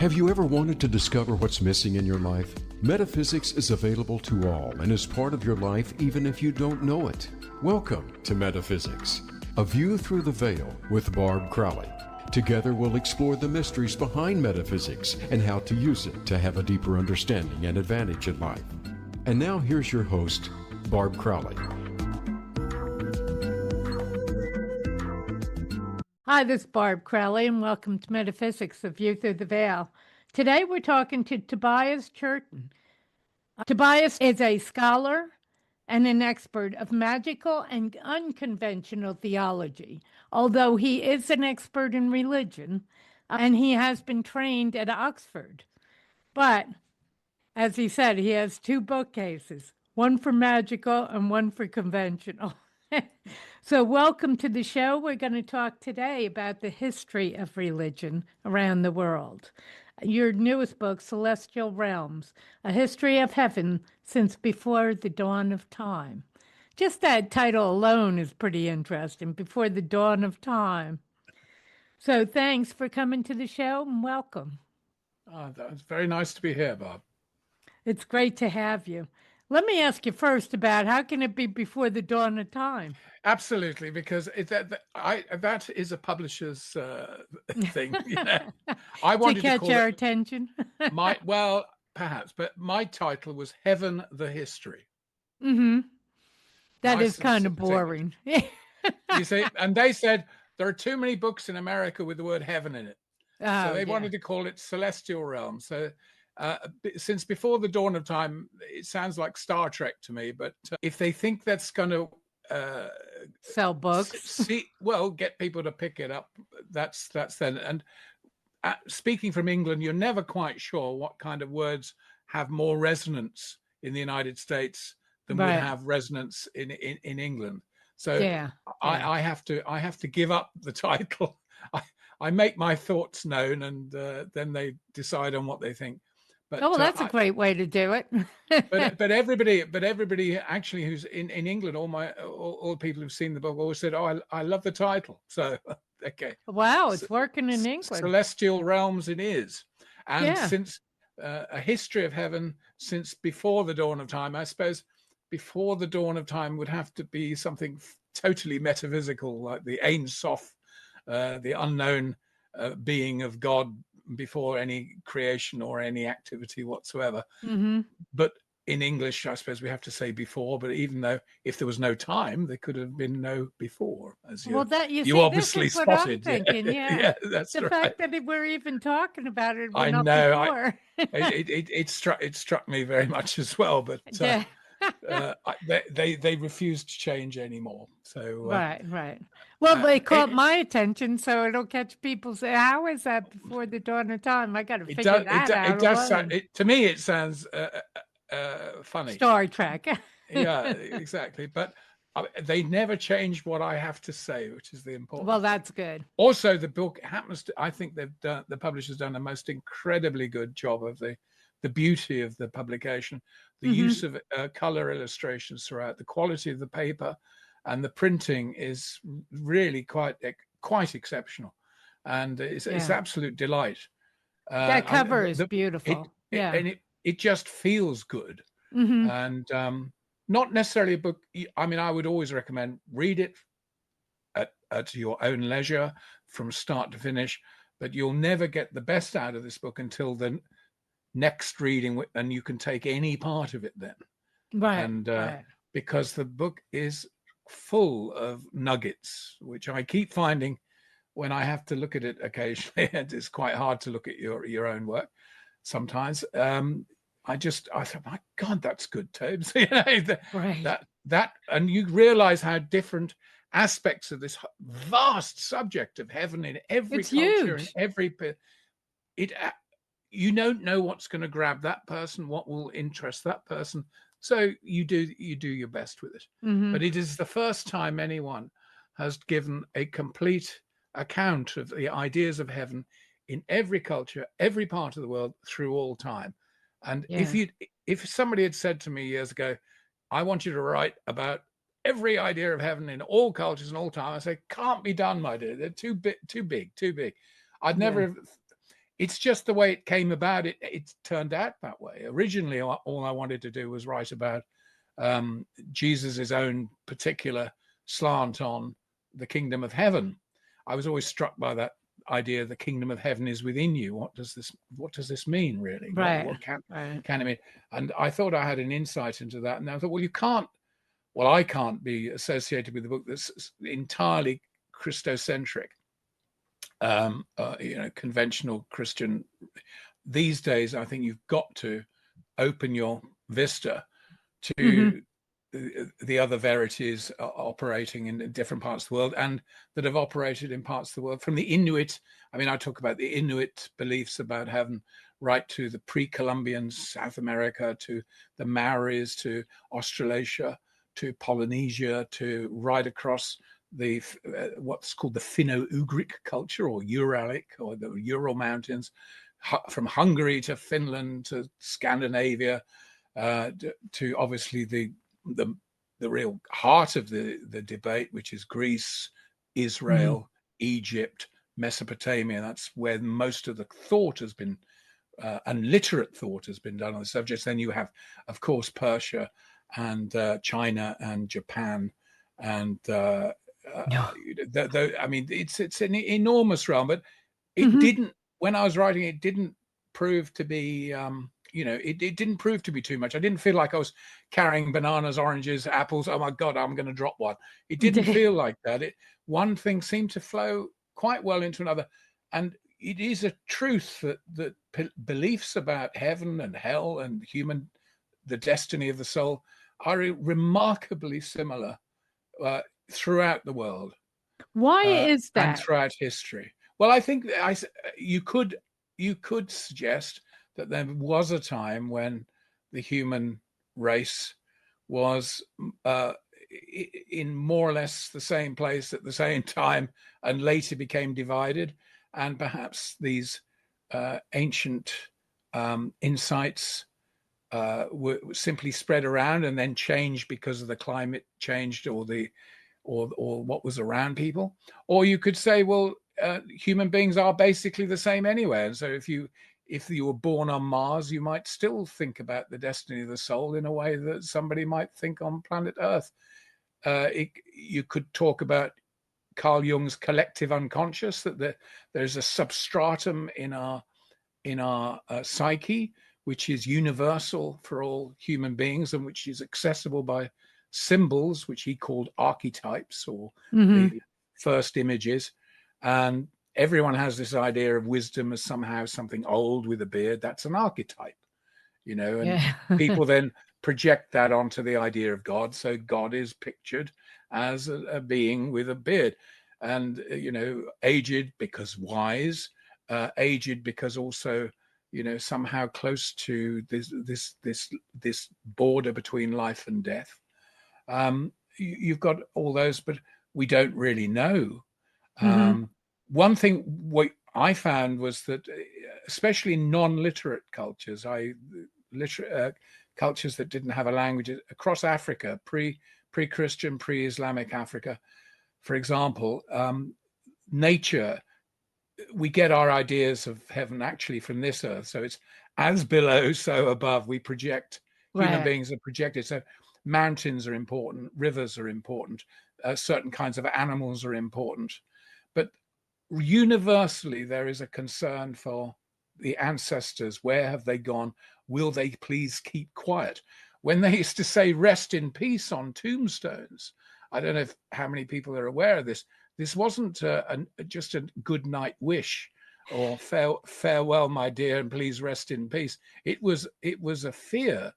Have you ever wanted to discover what's missing in your life? Metaphysics is available to all and is part of your life even if you don't know it. Welcome to Metaphysics, a view through the veil with Barb Crowley. Together we'll explore the mysteries behind metaphysics and how to use it to have a deeper understanding and advantage in life. And now here's your host, Barb Crowley. Hi, this is Barb Crowley, and welcome to Metaphysics, A View Through the Veil. Today we're talking to Tobias Churton. Tobias is a scholar and an expert of magical and unconventional theology, although he is an expert in religion, and he has been trained at Oxford. But, as he said, he has two bookcases, one for magical and one for conventional. So welcome to the show. We're going to talk today about the history of religion around the world. Your newest book, Celestial Realms, A History of Heaven Since Before the Dawn of Time. Just that title alone is pretty interesting, Before the Dawn of Time. So thanks for coming to the show and welcome. It's very nice to be here, Bob. It's great to have you. Let me ask you first about how can it be before the dawn of time? Absolutely, because that is a publisher's thing. You know? I wanted to catch call our it attention. well, perhaps, but my title was Heaven the History. Mm-hmm. That Nice is kind of boring. You see, and they said there are too many books in America with the word heaven in it. So they wanted to call it Celestial Realm. So since Before the Dawn of Time, it sounds like Star Trek to me, but if they think that's going to sell books, get people to pick it up, that's then. And speaking from England, you're never quite sure what kind of words have more resonance in the United States than would have resonance in England. So I have to give up the title. I make my thoughts known, and then they decide on what they think. But, that's a great way to do it. but everybody actually who's in England, all people who've seen the book always said, "Oh, I love the title." So okay. Wow, it's working in England. Celestial Realms it is, and since A History of Heaven Since Before the Dawn of Time, I suppose Before the Dawn of Time would have to be something totally metaphysical, like the Ein Sof, the unknown being of God before any creation or any activity whatsoever. Mm-hmm. But in English, I suppose we have to say before, but even though if there was no time, there could have been no before, as you obviously this is spotted. What I'm thinking. Yeah, that's the right. fact that we're even talking about it. I know. It struck me very much as well, but they refused to change anymore. So right. Well, they caught my attention, so it'll catch people. Say, how is that before the dawn of time? I got to figure that out. It does sound. To me, it sounds funny. Star Trek. Yeah, exactly. But they never changed what I have to say, which is the important. Well, that's good. Also, the book happens to. I think the publisher's done a most incredibly good job of the beauty of the publication, the use of color illustrations throughout, the quality of the paper, and the printing is really quite exceptional, and it's absolute delight. That cover is beautiful. And it just feels good, and not necessarily a book. I mean, I would always recommend read it at your own leisure from start to finish, but you'll never get the best out of this book until the next reading, and you can take any part of it then, because the book is full of nuggets, which I keep finding when I have to look at it occasionally, and it's quite hard to look at your own work sometimes. I thought, my God, that's good, Tobes. That, and you realize how different aspects of this vast subject of heaven in every culture, in every you don't know what's going to grab that person, what will interest that person. So you do your best with it. But it is the first time anyone has given a complete account of the ideas of heaven in every culture, every part of the world, through all time. And if somebody had said to me years ago, I want you to write about every idea of heaven in all cultures and all time. I say, can't be done, my dear. They're too big. I'd never. It's just the way it came about. It turned out that way. Originally, all I wanted to do was write about Jesus's own particular slant on the kingdom of heaven. I was always struck by that idea: the kingdom of heaven is within you. What does this mean, really? Right. What can it mean? And I thought I had an insight into that, and I thought, well, you can't. Well, I can't be associated with a book that's entirely Christocentric, conventional Christian. These days, I think you've got to open your vista to the other verities operating in different parts of the world, and that have operated in parts of the world. From the Inuit, I mean, I talk about the Inuit beliefs about heaven, right to the pre-Columbian South America, to the Maoris, to Australasia, to Polynesia, to right across the what's called the Finno-Ugric culture, or Uralic, or the Ural Mountains, from Hungary to Finland to Scandinavia, to obviously the real heart of the debate, which is Greece, Israel, Egypt, Mesopotamia. That's where most of the thought has been, and literate thought has been done on the subject. Then you have, of course, Persia and China and Japan, and I mean, it's an enormous realm, but it didn't. When I was writing, it didn't prove to be. It didn't prove to be too much. I didn't feel like I was carrying bananas, oranges, apples. Oh my God, I'm going to drop one. It didn't feel like that. One thing seemed to flow quite well into another, and it is a truth that beliefs about heaven and hell and the destiny of the soul are remarkably similar throughout the world. Why is that? And throughout history. Well, I think you could suggest that there was a time when the human race was in more or less the same place at the same time, and later became divided, and perhaps these ancient insights were simply spread around and then changed because of the climate changed, or what was around people. Or you could say, well, human beings are basically the same anyway, and so if you were born on Mars, you might still think about the destiny of the soul in a way that somebody might think on planet Earth. You could talk about Carl Jung's collective unconscious, that there's a substratum in our psyche, which is universal for all human beings, and which is accessible by symbols, which he called archetypes, or the first images. And everyone has this idea of wisdom as somehow something old with a beard. That's an archetype, and people then project that onto the idea of God. So God is pictured as a being with a beard, and, aged because wise, aged because also, somehow close to this border between life and death. You've got all those, but we don't really know. One thing what I found was that, especially in non-literate cultures, cultures that didn't have a language across Africa, pre-Christian, pre-Islamic Africa, for example, nature, we get our ideas of heaven actually from this earth. So it's as below, so above. We project, human beings are projected. So mountains are important, rivers are important, certain kinds of animals are important. But universally, there is a concern for the ancestors. Where have they gone? Will they please keep quiet? When they used to say rest in peace on tombstones, I don't know how many people are aware of this. This wasn't just a good night wish, or farewell, my dear, and please rest in peace. It was a fear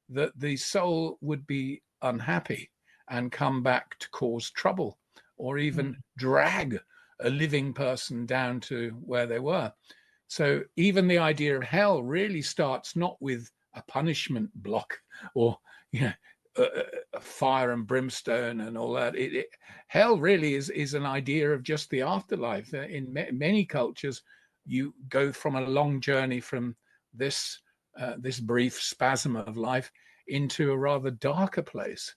that the soul would be unhappy and come back to cause trouble, or even drag a living person down to where they were. So even the idea of hell really starts not with a punishment block, or fire and brimstone and all that. Hell really is an idea of just the afterlife. In many cultures, you go from a long journey from this brief spasm of life into a rather darker place.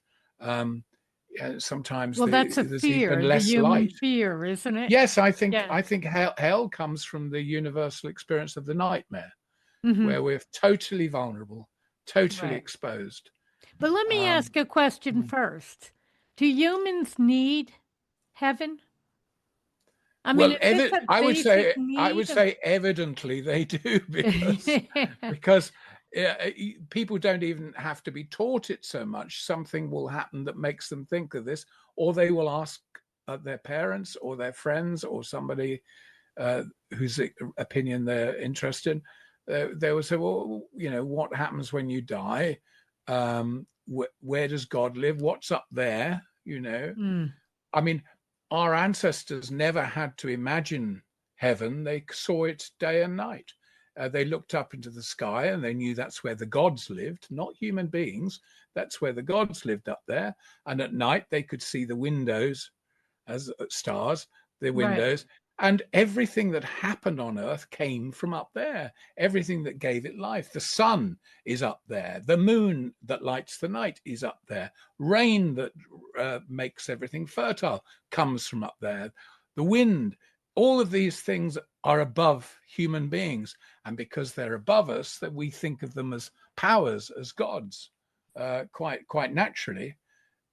sometimes Well, that's a there's even fear, the less human light. fear, isn't it? Yes, I Yeah. think hell comes from the universal experience of the nightmare, Hmm. where we're totally vulnerable, totally Right. exposed. But let me Um, ask a question mm. first. Do humans need heaven? I mean, Well, is this a I basic would need of say evidently they do, because people don't even have to be taught it so much. Something will happen that makes them think of this, or they will ask their parents or their friends or somebody whose opinion they're interested in. They will say, well, you know, what happens when you die? Where does God live? What's up there? You know, Mm, I mean, our ancestors never had to imagine heaven. They saw it day and night. They looked up into the sky and they knew that's where the gods lived, not human beings. That's where the gods lived up there. And at night, they could see the windows as stars, the right. windows, and everything that happened on earth came from up there. Everything that gave it life. The sun is up there. The moon that lights the night is up there. Rain that makes everything fertile comes from up there. The wind, all of these things are above human beings, and because they're above us, that we think of them as powers, as gods, quite naturally,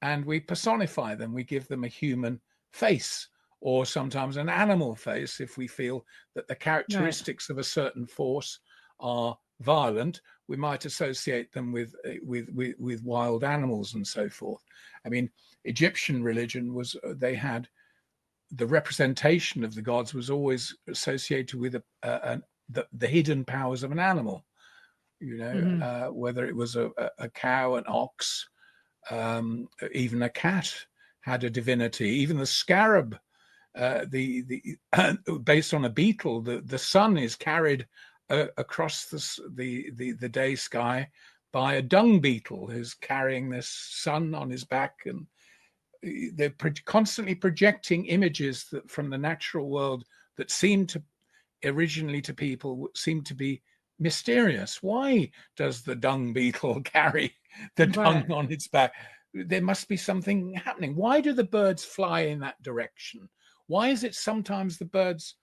and we personify them. We give them a human face, or sometimes an animal face, if we feel that the Right. characteristics of a certain force are violent. We might associate them with wild animals and so forth. I mean, Egyptian religion was, they had the representation of the gods was always associated with the hidden powers of an animal. You know, Hmm. whether it was a cow, an ox, even a cat had a divinity. Even the scarab, the based on a beetle, the sun is carried across the day sky by a dung beetle who's carrying this sun on his back, and they're constantly projecting images from the natural world that seem to originally to people seem to be mysterious. Why does the dung beetle carry the Right. dung on its back? There must be something happening. Why do the birds fly in that direction? Why is it sometimes the birds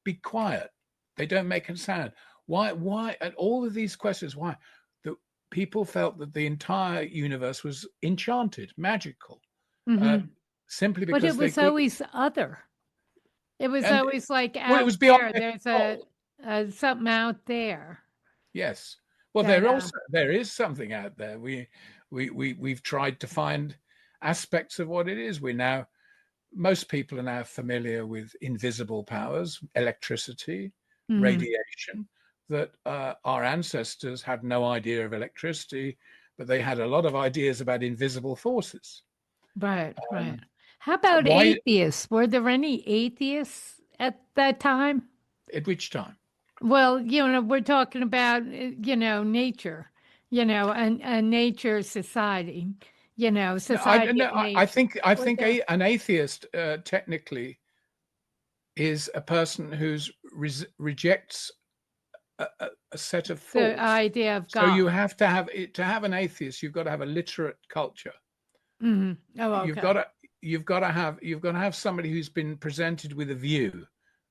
be quiet? They don't make a sound. Why? And all of these questions, why? The people felt that the entire universe was enchanted, magical, uh, Hmm. simply But because it they was could. always other. It was And always like well, it out was beyond there. their There's control. a something out there Yes. Well, that there is something out there. We've tried to find aspects of what it is. Most people are now familiar with invisible powers, electricity, mhm. radiation, that our ancestors had no idea of electricity, but they had a lot of ideas about invisible forces. Right, right. Um, How about why, atheists? Were there any atheists at that time? at which time? Well, we're talking about, nature, a nature society, society No, of nature. I Were think there? an atheist technically is a person who rejects a set of The thoughts. idea of So you God. have to have an atheist. You've got to have a literate culture. Hmm. Oh, You've got okay. to you've got to have somebody who's been presented with a view,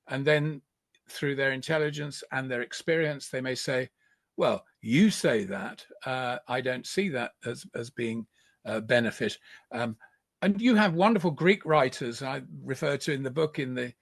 and then through their intelligence and their experience, they may say, "Well, you say that. I don't see that as being a benefit." And you have wonderful Greek writers I refer to in the book in the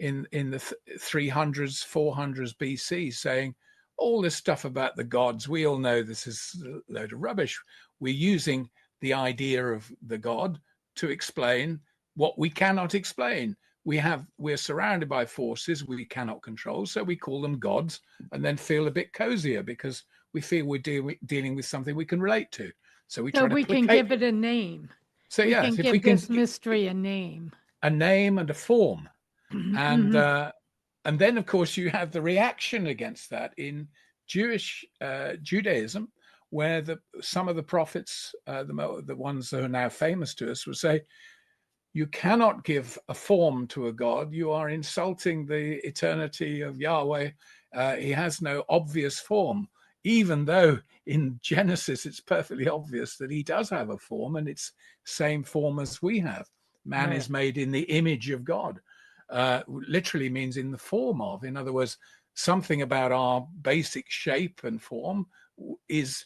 300s 400s BC saying all this stuff about the gods. We all know this is a load of rubbish. We're using the idea of the god to explain what we cannot explain. We're surrounded by forces we cannot control, so we call them gods, and then feel a bit cozier because we feel we're dealing with something we can relate to, so we So try to we can placate give them. it a name. So We yes, can if we give can, this mystery a name. a name and a form, and Hmm. then of course you have the reaction against that in Jewish Judaism, where some of the prophets, the ones that are now famous to us, will say, you cannot give a form to a god. You are insulting the eternity of Yahweh. He has no obvious form. even though in Genesis it's perfectly obvious that he does have a form, and it's same form as we have. Man is made in the image of God. Literally means in the form of. In other words, something about our basic shape and form is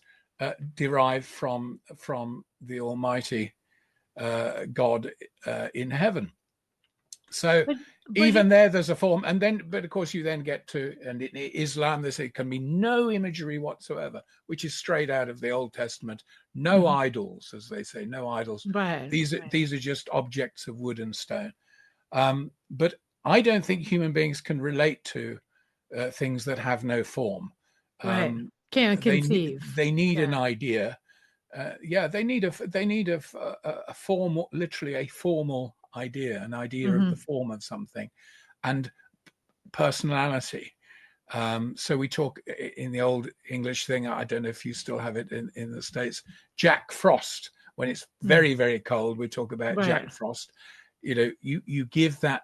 derived from the Almighty God in heaven. So but even there's a form, and then, but of course you then get to, and in Islam they say it can be no imagery whatsoever, which is straight out of the Old Testament. No idols, as they say, no idols. These are just objects of wood and stone. But I don't think human beings can relate to things that have no form. Can't conceive. They need an idea. They need a form, literally a formal idea, an idea of the form of something, and personality. So we talk in the old English thing, I don't know if you still have it in the States, Jack Frost. When it's very, very cold, we talk about Jack Frost. You know, you give that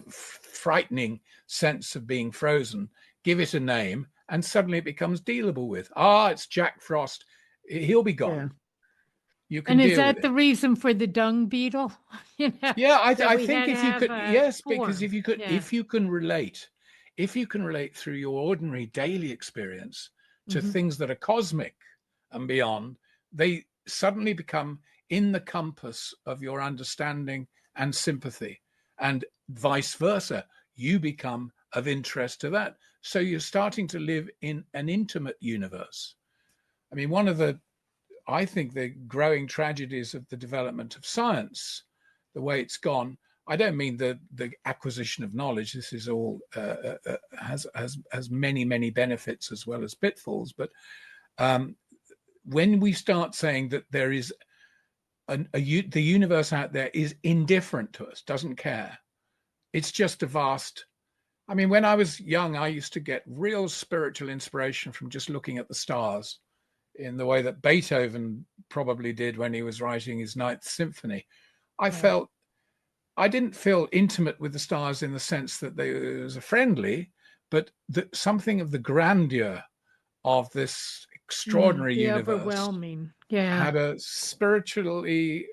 frightening sense of being frozen, give it a name, and suddenly it becomes dealable with. It's Jack Frost. He'll be gone. You can. And is that the reason for the dung beetle? I think if you could, because if you can relate through your ordinary daily experience to things that are cosmic and beyond, they suddenly become in the compass of your understanding and sympathy, and vice versa. You become of interest to that. So you're starting to live in an intimate universe. I mean, I think the growing tragedies of the development of science, the way it's gone, I don't mean the acquisition of knowledge. This is all has many, many benefits as well as pitfalls. But when we start saying that there is the universe out there is indifferent to us, doesn't care, it's just a vast. I mean, when I was young, I used to get real spiritual inspiration from just looking at the stars, in the way that Beethoven probably did when he was writing his Ninth Symphony. I didn't feel intimate with the stars in the sense that they was friendly, but something of the grandeur of this extraordinary universe, overwhelming, had a spiritually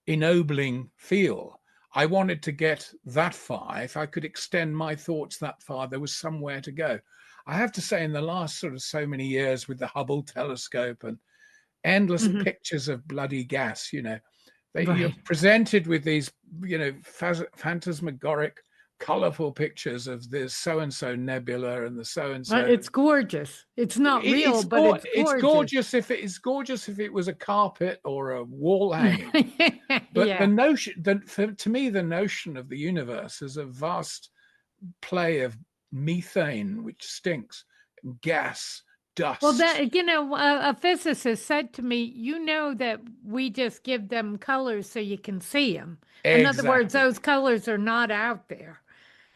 ennobling feel. I wanted to get that far. If I could extend my thoughts that far, there was somewhere to go. I have to say, in the last sort of so many years with the Hubble telescope and endless pictures of bloody gas, you're presented with these, phantasmagoric, colorful pictures of the so-and-so nebula and the so-and-so. It's gorgeous. It's not real, but it's gorgeous. It's gorgeous if it was a carpet or a wall hanging. But the notion, to me, the notion of the universe is a vast play of methane, which stinks, gas, dust. Well, a physicist said to me, that we just give them colors so you can see them. In other words, those colors are not out there.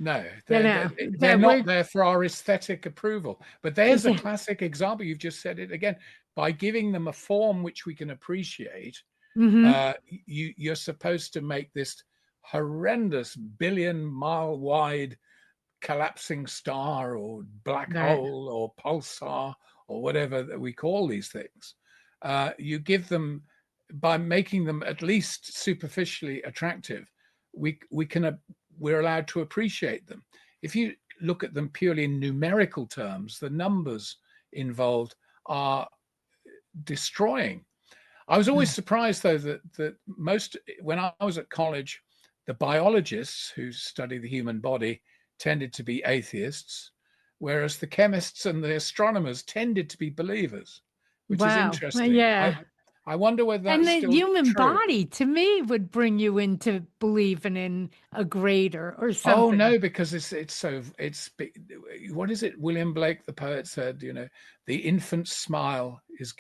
No, they're not there for our aesthetic approval. But there's a classic example. You've just said it again. By giving them a form which we can appreciate, you're supposed to make this horrendous billion-mile wide collapsing star or black hole or pulsar or whatever that we call these things. You give them, by making them at least superficially attractive, we're allowed to appreciate them. If you look at them purely in numerical terms, the numbers involved are destroying. I was always surprised, though, that when I was at college, the biologists who study the human body tended to be atheists, whereas the chemists and the astronomers tended to be believers, which is interesting. I wonder whether that's and the human true. Body, to me, would bring you into believing in a greater or something. Oh no, because it's what is it? William Blake, the poet, said, the infant smile is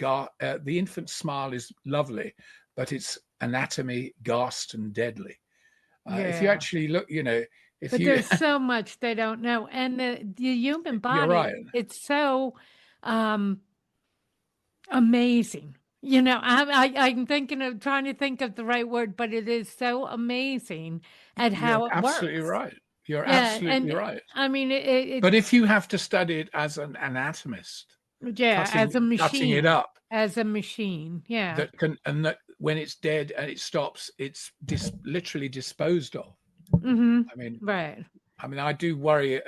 lovely, but its anatomy ghast and deadly. If you actually look, there's so much they don't know, and the human body, you're right. It's so amazing. I'm trying to think of the right word, but it is so amazing at how it works. Absolutely right. You're Yeah, absolutely and right. I mean, But if you have to study it as an anatomist, yeah, as a cutting it machine, up, as a machine. Yeah. that when it's dead and it stops, it's literally disposed of. Mm-hmm. I mean, Right. I do worry.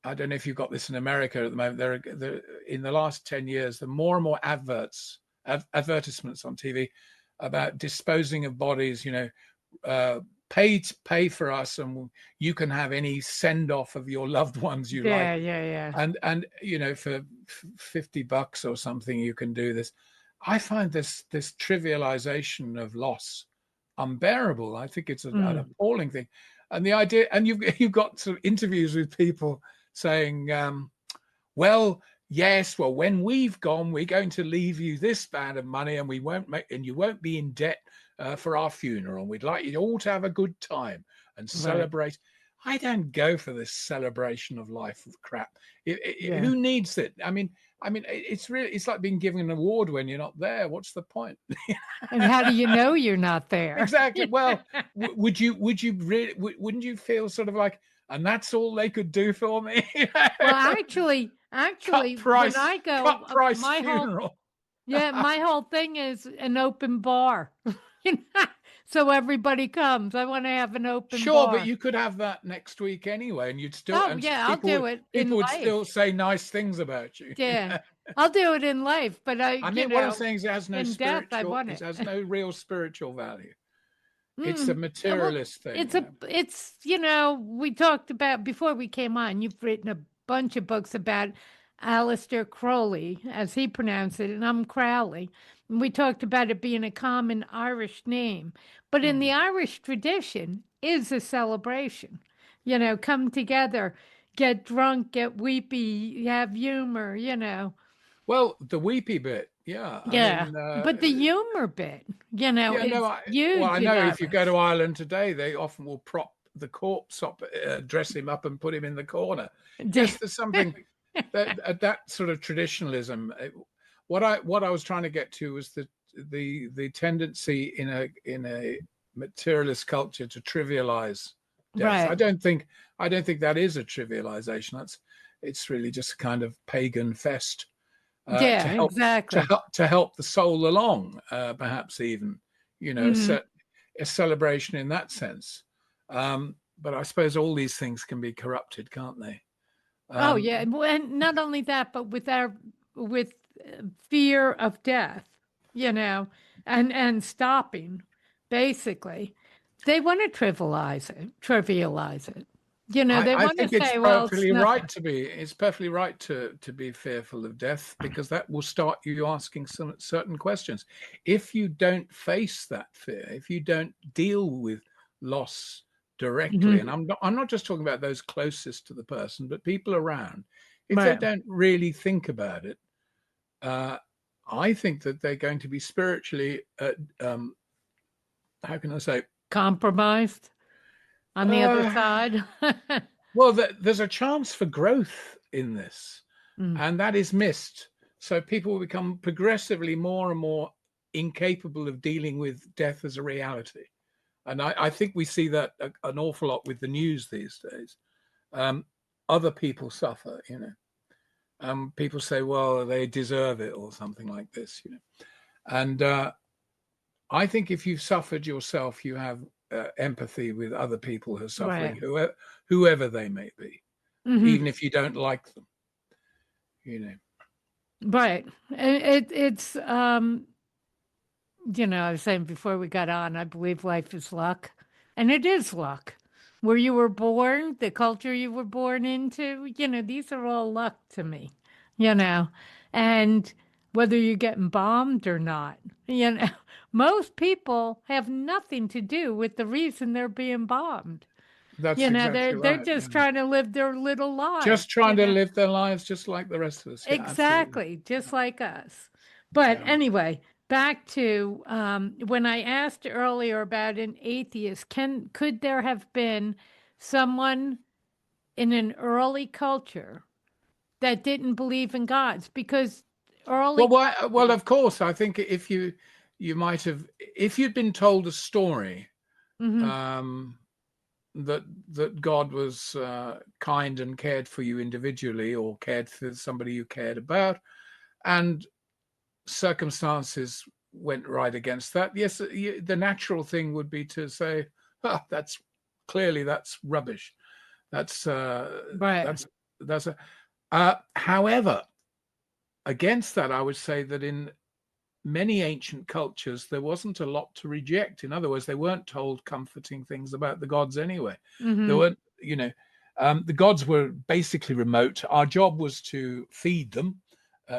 I don't know if you've got this in America at the moment. There in the last 10 years, the more and more advertisements on TV about disposing of bodies. Pay for us, and you can have any send off of your loved ones you like. Yeah. And for $50 or something, you can do this. I find this trivialization of loss unbearable. I think it's an appalling thing. And the idea, and you've got sort of interviews with people saying, well, yes, well, when we've gone, we're going to leave you this band of money, and you won't be in debt for our funeral. We'd like you all to have a good time and celebrate. Right. I don't go for this celebration of life of crap. Who needs it? I mean, it's like being given an award when you're not there. What's the point? And how do you know you're not there? Exactly. Well, wouldn't you feel sort of like, and that's all they could do for me? Well, actually, when I go, my funeral. my whole thing is an open bar. So everybody comes. I want to have an open bar. Sure, but you could have that next week anyway, and you'd still. Oh, yeah, I'll do it. People would still say nice things about you. Yeah, I'll do it in life, but what I'm saying is it has no in death, I want it has no real spiritual value. It's a materialist thing. It's we talked about before we came on. You've written a bunch of books about Aleister Crowley, as he pronounced it, and I'm Crowley. And we talked about it being a common Irish name. But in the Irish tradition is a celebration. Come together, get drunk, get weepy, have humor, Well, the weepy bit, yeah. Yeah, but the humor bit, it's huge. Well, I know if you go to Ireland today, they often will prop the corpse up, dress him up and put him in the corner. Yes, there's something... that sort of traditionalism. What I was trying to get to was the tendency in a materialist culture to trivialize death. Right. I don't think that is a trivialization. It's really just a kind of pagan fest. Exactly. To help the soul along, perhaps even a celebration in that sense. But I suppose all these things can be corrupted, can't they? Oh yeah, and not only that, but with fear of death, and stopping, basically, they want to trivialize it. They want to say, "Well, it's perfectly right to be fearful of death, because that will start you asking some certain questions. If you don't face that fear, if you don't deal with loss directly, and I'm not just talking about those closest to the person, but people around, if they don't really think about it, I think that they're going to be spiritually how can I say, compromised on the other side. Well, there's a chance for growth in this, and that is missed. So people will become progressively more and more incapable of dealing with death as a reality. And I think we see that an awful lot with the news these days. Other people suffer, people say, well, they deserve it or something like this, And I think if you've suffered yourself, you have empathy with other people who are suffering, whoever they may be, even if you don't like them, Right. It's I was saying before we got on, I believe life is luck. And it is luck. Where you were born, the culture you were born into, these are all luck to me, And whether you're getting bombed or not, most people have nothing to do with the reason they're being bombed. That's exactly they're just trying to live their little lives. Just trying to live their lives just like the rest of us. Yeah, exactly, just like us. But anyway, back to when I asked earlier about an atheist, could there have been someone in an early culture that didn't believe in gods? Because well, of course, I think if you might have, if you'd been told a story, that God was kind and cared for you individually, or cared for somebody you cared about, and circumstances went right against that, yes, the natural thing would be to say, that's rubbish. That's Right. that's however, against that, I would say that in many ancient cultures, there wasn't a lot to reject. In other words, they weren't told comforting things about the gods anyway. There weren't, the gods were basically remote. Our job was to feed them,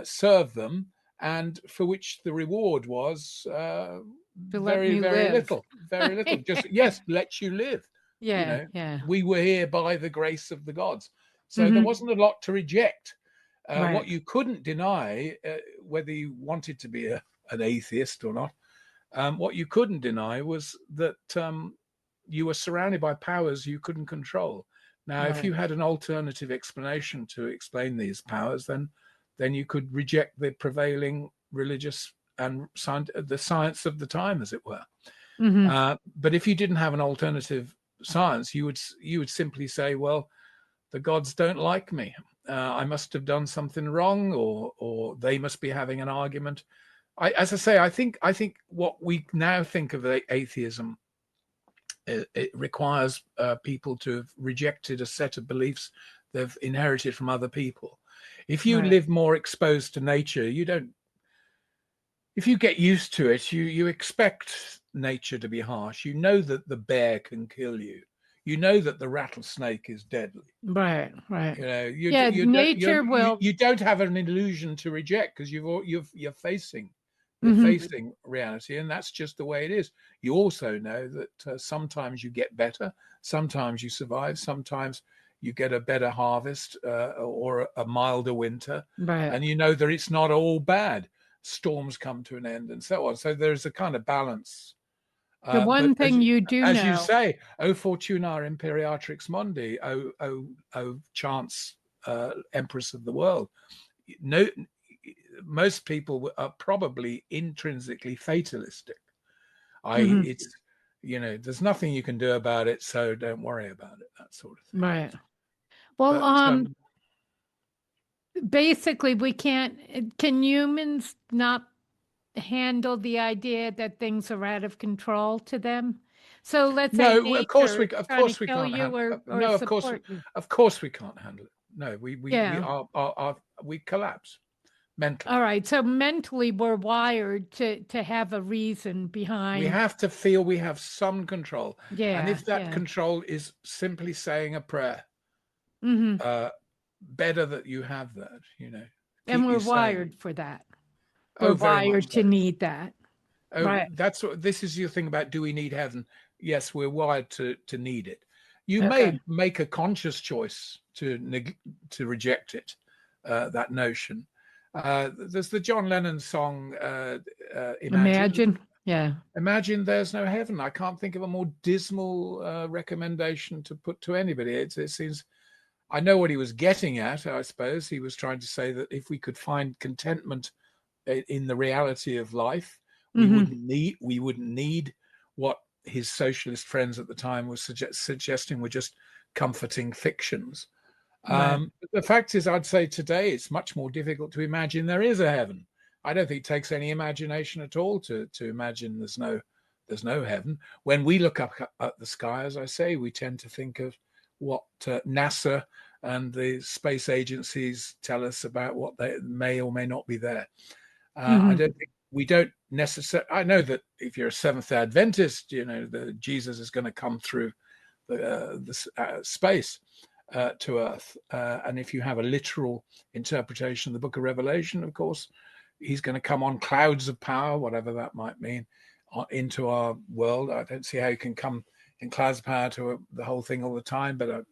serve them, and for which the reward was very, very little, very little. Just, yes, let you live. Yeah. We were here by the grace of the gods. So there wasn't a lot to reject. Right. What you couldn't deny, whether you wanted to be an atheist or not, what you couldn't deny was that you were surrounded by powers you couldn't control. Now, if you had an alternative explanation to explain these powers, then you could reject the prevailing religious and the science of the time, as it were. But if you didn't have an alternative science, you would simply say, well, the gods don't like me. I must have done something wrong, or they must be having an argument. As I say, I think what we now think of atheism, it requires people to have rejected a set of beliefs they've inherited from other people. If you live more exposed to nature, you don't. If you get used to it, you expect nature to be harsh. You know that the bear can kill you. You know that the rattlesnake is deadly. Right. Nature will. You don't have an illusion to reject because you're facing reality, and that's just the way it is. You also know that sometimes you get better, sometimes you survive, sometimes you get a better harvest or a milder winter, and you know that it's not all bad. Storms come to an end, and so on. So there's a kind of balance. The one thing you do as know, you say, "O fortuna imperatrix mundi," o chance, empress of the world. No, most people are probably intrinsically fatalistic. It's there's nothing you can do about it, so don't worry about it. That sort of thing. Right. Well, but, basically, we can't. Can humans not handle the idea that things are out of control to them? So let's say no, of course we can't. No, of course we can't handle it. No, we collapse mentally. All right, so mentally we're wired to have a reason behind. We have to feel we have some control. Yeah, and if that control is simply saying a prayer, better that you have that. And we're wired for that. We're wired to need that. Right. That's what this is. Your thing about, do we need heaven? Yes, we're wired to need it. You may make a conscious choice to reject it, that notion. There's the John Lennon song, Imagine. Yeah. Imagine there's no heaven. I can't think of a more dismal recommendation to put to anybody. It seems, I know what he was getting at. I suppose he was trying to say that if we could find contentment in the reality of life, we wouldn't need what his socialist friends at the time were suggesting were just comforting fictions. But the fact is, I'd say today it's much more difficult to imagine there is a heaven. I don't think it takes any imagination at all to imagine there's no heaven. When we look up at the sky, as I say, we tend to think of what NASA and the space agencies tell us about what they may or may not be there. I don't necessarily. I know that if you're a Seventh-day Adventist, the Jesus is going to come through the space to Earth, and if you have a literal interpretation of the Book of Revelation, of course, he's going to come on clouds of power, whatever that might mean, into our world. I don't see how you can come in clouds of power to the whole thing all the time, but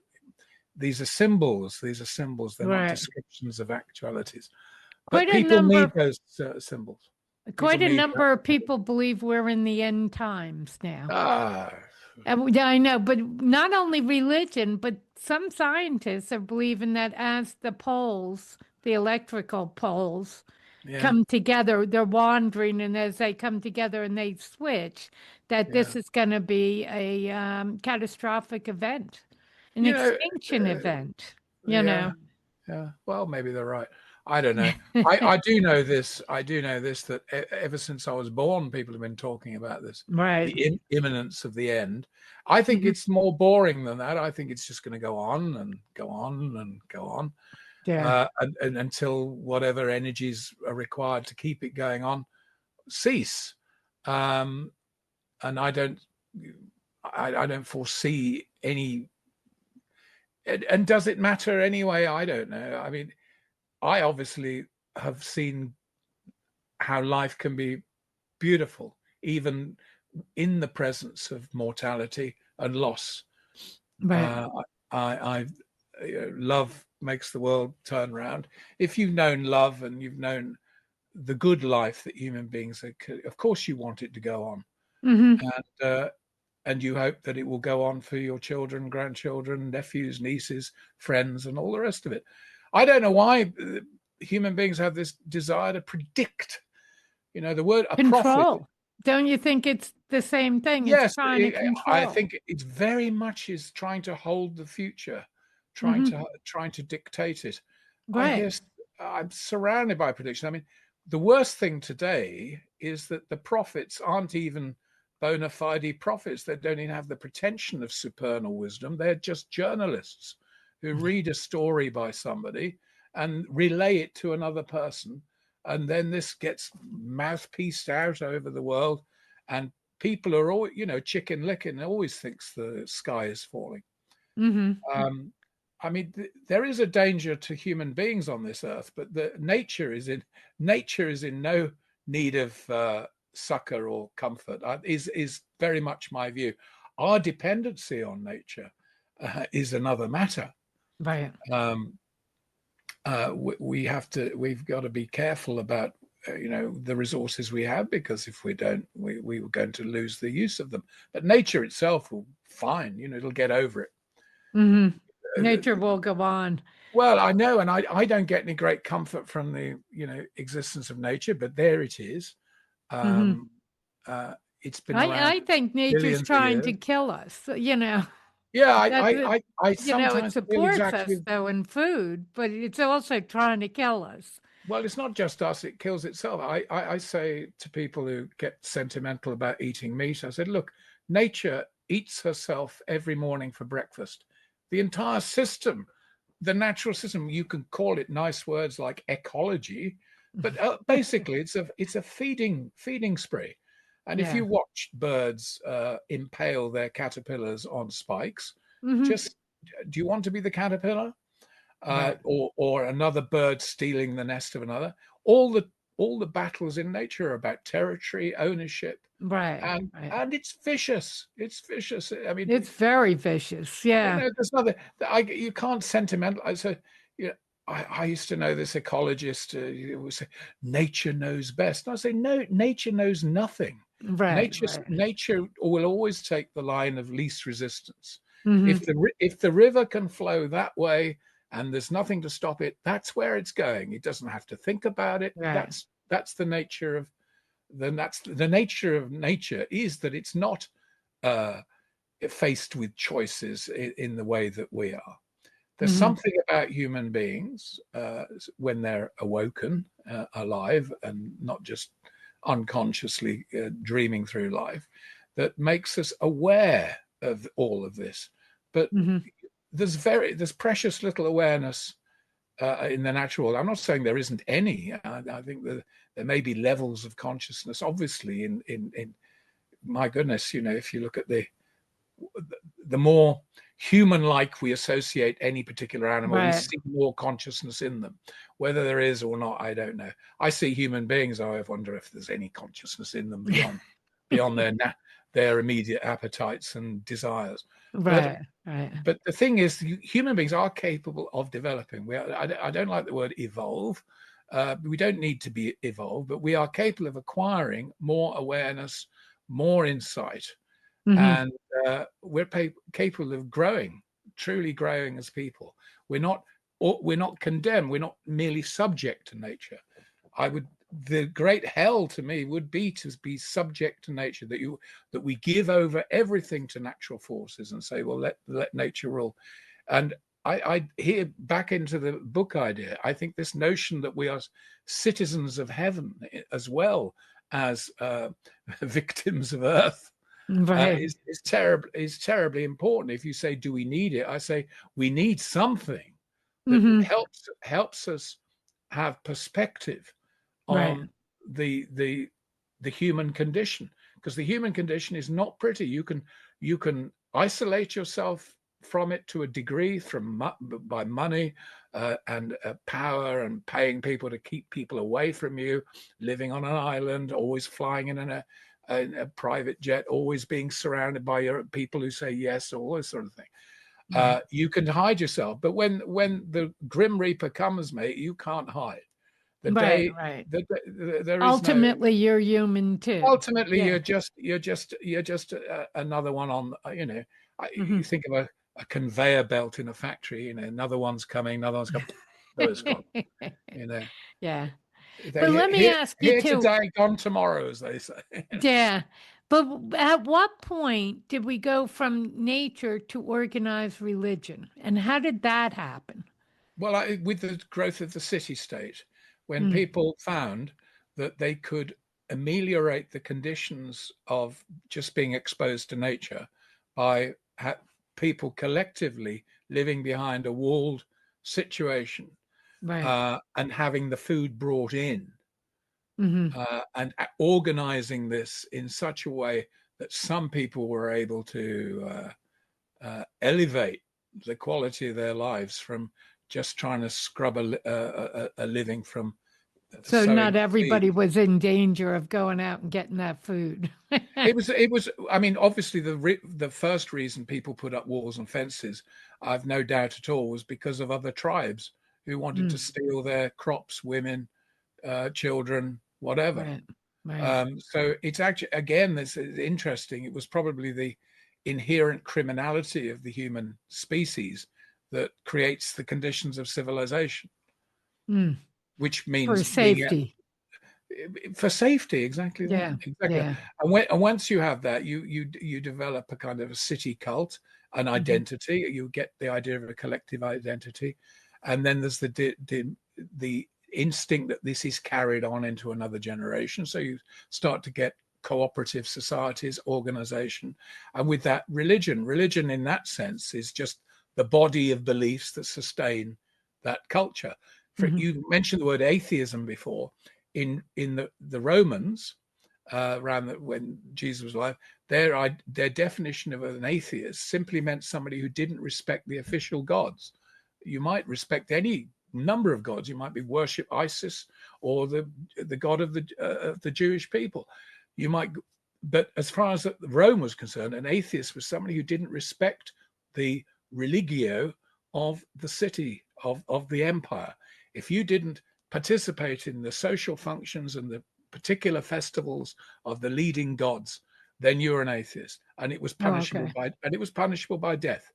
these are symbols. They're not descriptions of actualities. But people need those symbols. Quite a number of people believe we're in the end times now. I know, but not only religion, but some scientists are believing that as the poles, the electrical poles, come together. They're wandering, and as they come together and they switch, that this is going to be a catastrophic event, an You know, extinction event, yeah, yeah. Well, maybe they're right. I don't know. I do know this. I do know this, that ever since I was born, people have been talking about this, Right. the imminence of the end. I think it's more boring than that. I think it's just going to go on and go on and go on, Yeah. and until whatever energies are required to keep it going on cease. And I don't foresee any. And does it matter anyway? I don't know. I mean, I obviously have seen how life can be beautiful, even in the presence of mortality and loss. Right. I love makes the world turn round. If you've known love and you've known the good life that human beings are, of course you want it to go on, and you hope that it will go on for your children, grandchildren, nephews, nieces, friends, and all the rest of it. I don't know why human beings have this desire to predict. You know, the word a control. prophet. Don't you think it's the same thing? Yes, It's trying to control. I think it's very much is trying to hold the future, trying to dictate it. Right. I'm surrounded by prediction. I mean, the worst thing today is that the prophets aren't even bona fide prophets. They don't even have the pretension of supernal wisdom. They're just journalists who read a story by somebody and relay it to another person. And then this gets mouthpieced out over the world. And people are all, chicken licking, always thinks the sky is falling. I mean, there is a danger to human beings on this earth, but the nature is in no need of succor or comfort. Is very much my view. Our dependency on nature is another matter. Right. We've got to be careful about the resources we have, because if we don't, we're going to lose the use of them. But nature itself will fine. It'll get over it. Nature will go on. Well, I know, and I don't get any great comfort from the existence of nature, but there it is. It's been around. I think nature's trying to kill us. Yeah, I sometimes it supports us though in food, but it's also trying to kill us. Well, it's not just us; it kills itself. I say to people who get sentimental about eating meat, I said, look, nature eats herself every morning for breakfast. The entire system, the natural system, you can call it nice words like ecology, but basically it's a feeding spree. And if you watch birds impale their caterpillars on spikes, just do you want to be the caterpillar, or another bird stealing the nest of another? All the battles in nature are about territory, ownership, and it's vicious. It's vicious. I mean, it's very vicious. Yeah. There's nothing. You can't sentimental. So, I used to know this ecologist who would say nature knows best. And I say no, nature knows nothing. Nature will always take the line of least resistance. If the river can flow that way and there's nothing to stop it, that's where it's going. It doesn't have to think about it. That's the nature of the nature of nature, is that it's not faced with choices in the way that we are. There's something about human beings when they're awoken, alive, and not just unconsciously dreaming through life, that makes us aware of all of this. But there's precious little awareness in the natural world. I'm not saying there isn't any. I think that there may be levels of consciousness, obviously, in my goodness, if you look at the more human-like we associate any particular animal, we see more consciousness in them. Whether there is or not, I don't know. I see human beings, I wonder if there's any consciousness in them beyond their immediate appetites and desires. But the thing is, human beings are capable of developing. I don't like the word evolve. We don't need to be evolved, but we are capable of acquiring more awareness, more insight. And we're capable of growing, truly growing as people. We're not condemned. We're not merely subject to nature. the great hell to me would be to be subject to nature, that we give over everything to natural forces and say, well, let nature rule. And I hear back into the book idea. I think this notion that we are citizens of heaven as well as victims of earth Right. is terribly important. If you say, do we need it? I say we need something that Hmm. helps us have perspective Right. on the human condition, because the human condition is not pretty. You can isolate yourself from it to a degree by money and power and paying people to keep people away from you, living on an island, always flying in a private jet, always being surrounded by your people who say yes, all this sort of thing. Right. You can hide yourself, but when the Grim Reaper comes, mate, you can't hide. The Right. day Right. that there is no. Ultimately, you're human too. Ultimately, Yeah. you're just another one on. Hmm. You think of a conveyor belt in a factory. Another one's coming, another one's coming. Oh, it's gone. Yeah. They But let me here, ask you here too. today, gone tomorrow, as they say. Yeah. But at what point did we go from nature to organized religion? And how did that happen? Well, with the growth of the city-state, when Mm. people found that they could ameliorate the conditions of just being exposed to nature by people collectively living behind a walled situation Right. and having the food brought in Hmm. and organizing this in such a way that some people were able to elevate the quality of their lives from just trying to scrub a living from So sowing not everybody seeds. was in danger of going out and getting that food. It was. I mean, obviously, the first reason people put up walls and fences, I've no doubt at all, was because of other tribes who wanted to Mm. steal their crops, women, children, whatever. Right. Right. So it's actually, again, this is interesting. It was probably the inherent criminality of the human species that creates the conditions of civilization, Mm. which For means being safety. for safety. Exactly that. Yeah. Exactly. Yeah. And once you have that, you develop a kind of a city cult, an Hmm. identity. You get the idea of a collective identity, and then there's the instinct that this is carried on into another generation. So you start to get cooperative societies, organization, and with that, religion in that sense is just the body of beliefs that sustain that culture. Hmm. You mentioned the word atheism before. In the Romans, when Jesus was alive, their definition of an atheist simply meant somebody who didn't respect the official gods. You might respect any number of gods. You might be worship Isis or the god of the Jewish people. You might, but as far as Rome was concerned, an atheist was somebody who didn't respect the religio of the city of the empire. If you didn't participate in the social functions and the particular festivals of the leading gods, then you're an atheist, and it was Oh, punishable okay. by death,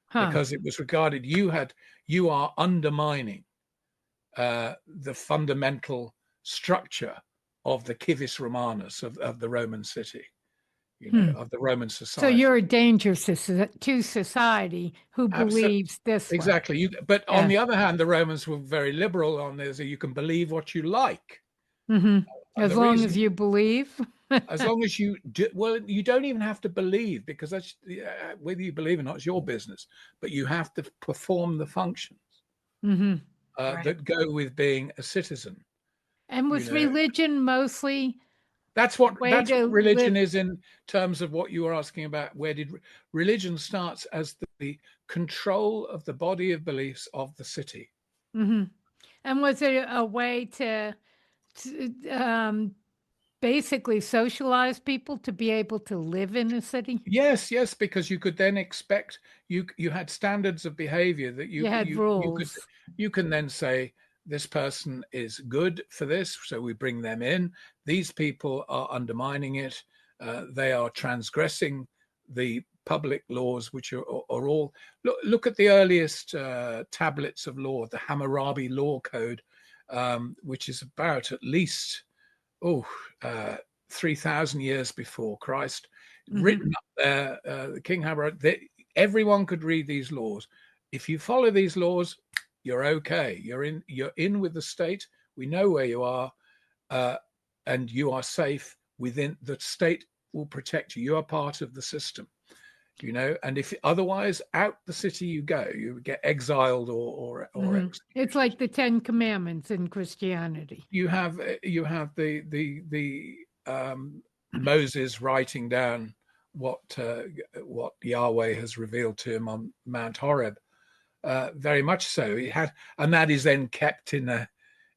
Huh. because it was regarded you are undermining the fundamental structure of the civis romanus of the Roman city, Hmm. of the Roman So you're society. a danger to society who Absolutely. believes this way. Exactly. But on Yeah. the other hand, the Romans were very liberal on this. You can believe what you like. Hmm. And As the long as reason, you believe. as long as you do, well, you don't even have to believe, because that's whether you believe or not is your business. But you have to perform the functions Hmm. Right. that go with being a citizen. And You was know, religion mostly that's a what way to religion live? is in terms of what you were asking about. Where did religion starts as the control of the body of beliefs of the city? Hmm. And was it a way to basically socialize people to be able to live in a city? Yes, because you could then expect you had standards of behavior that You had rules. you can then say this person is good for this, so we bring them in. These people are undermining it. They are transgressing the public laws, which are all look at the earliest tablets of law, the Hammurabi law code. which is about at least 3,000 years before Christ, written up there. The King Hammurabi, everyone could read these laws. If you follow these laws, you're okay. You're in with the state. We know where you are, and you are safe within the state. Will protect you. You are part of the system, and if otherwise, out the city you go, you get exiled or It's like the Ten Commandments in Christianity. you have the Moses writing down what Yahweh has revealed to him on Mount Horeb. Very much so. And that is then kept in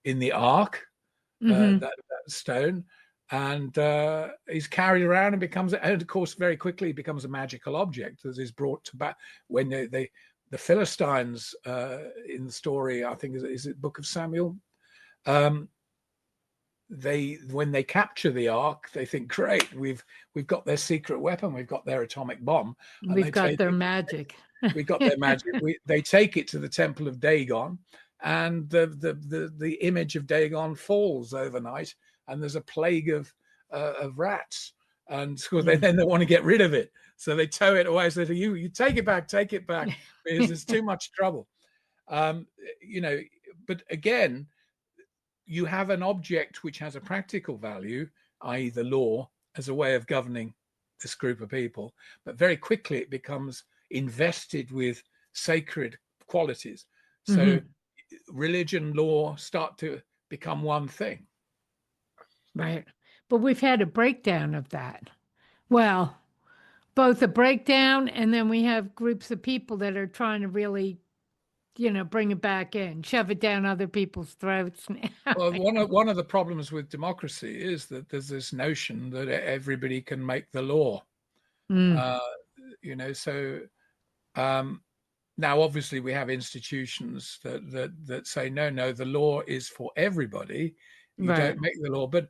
the ark, that stone, and is carried around and of course, very quickly becomes a magical object that is brought to back when the Philistines in the story, I think is it Book of Samuel. When they capture the ark, they think, great, we've got their secret weapon, we've got their atomic bomb, and we've got their magic. We've got their magic. They take it to the temple of Dagon, and the image of Dagon falls overnight, and there's a plague of rats, and so then they want to get rid of it, so they tow it away. So you take it back, because there's too much trouble. But again, you have an object which has a practical value, i.e. the law, as a way of governing this group of people, but very quickly it becomes invested with sacred qualities. So religion, law start to become one thing. Right. But we've had a breakdown of that. Well, both a breakdown, and then we have groups of people that are trying to really, bring it back in, shove it down other people's throats. Well, one of the problems with democracy is that there's this notion that everybody can make the law. Now obviously we have institutions that say no, the law is for everybody. You don't make the law, but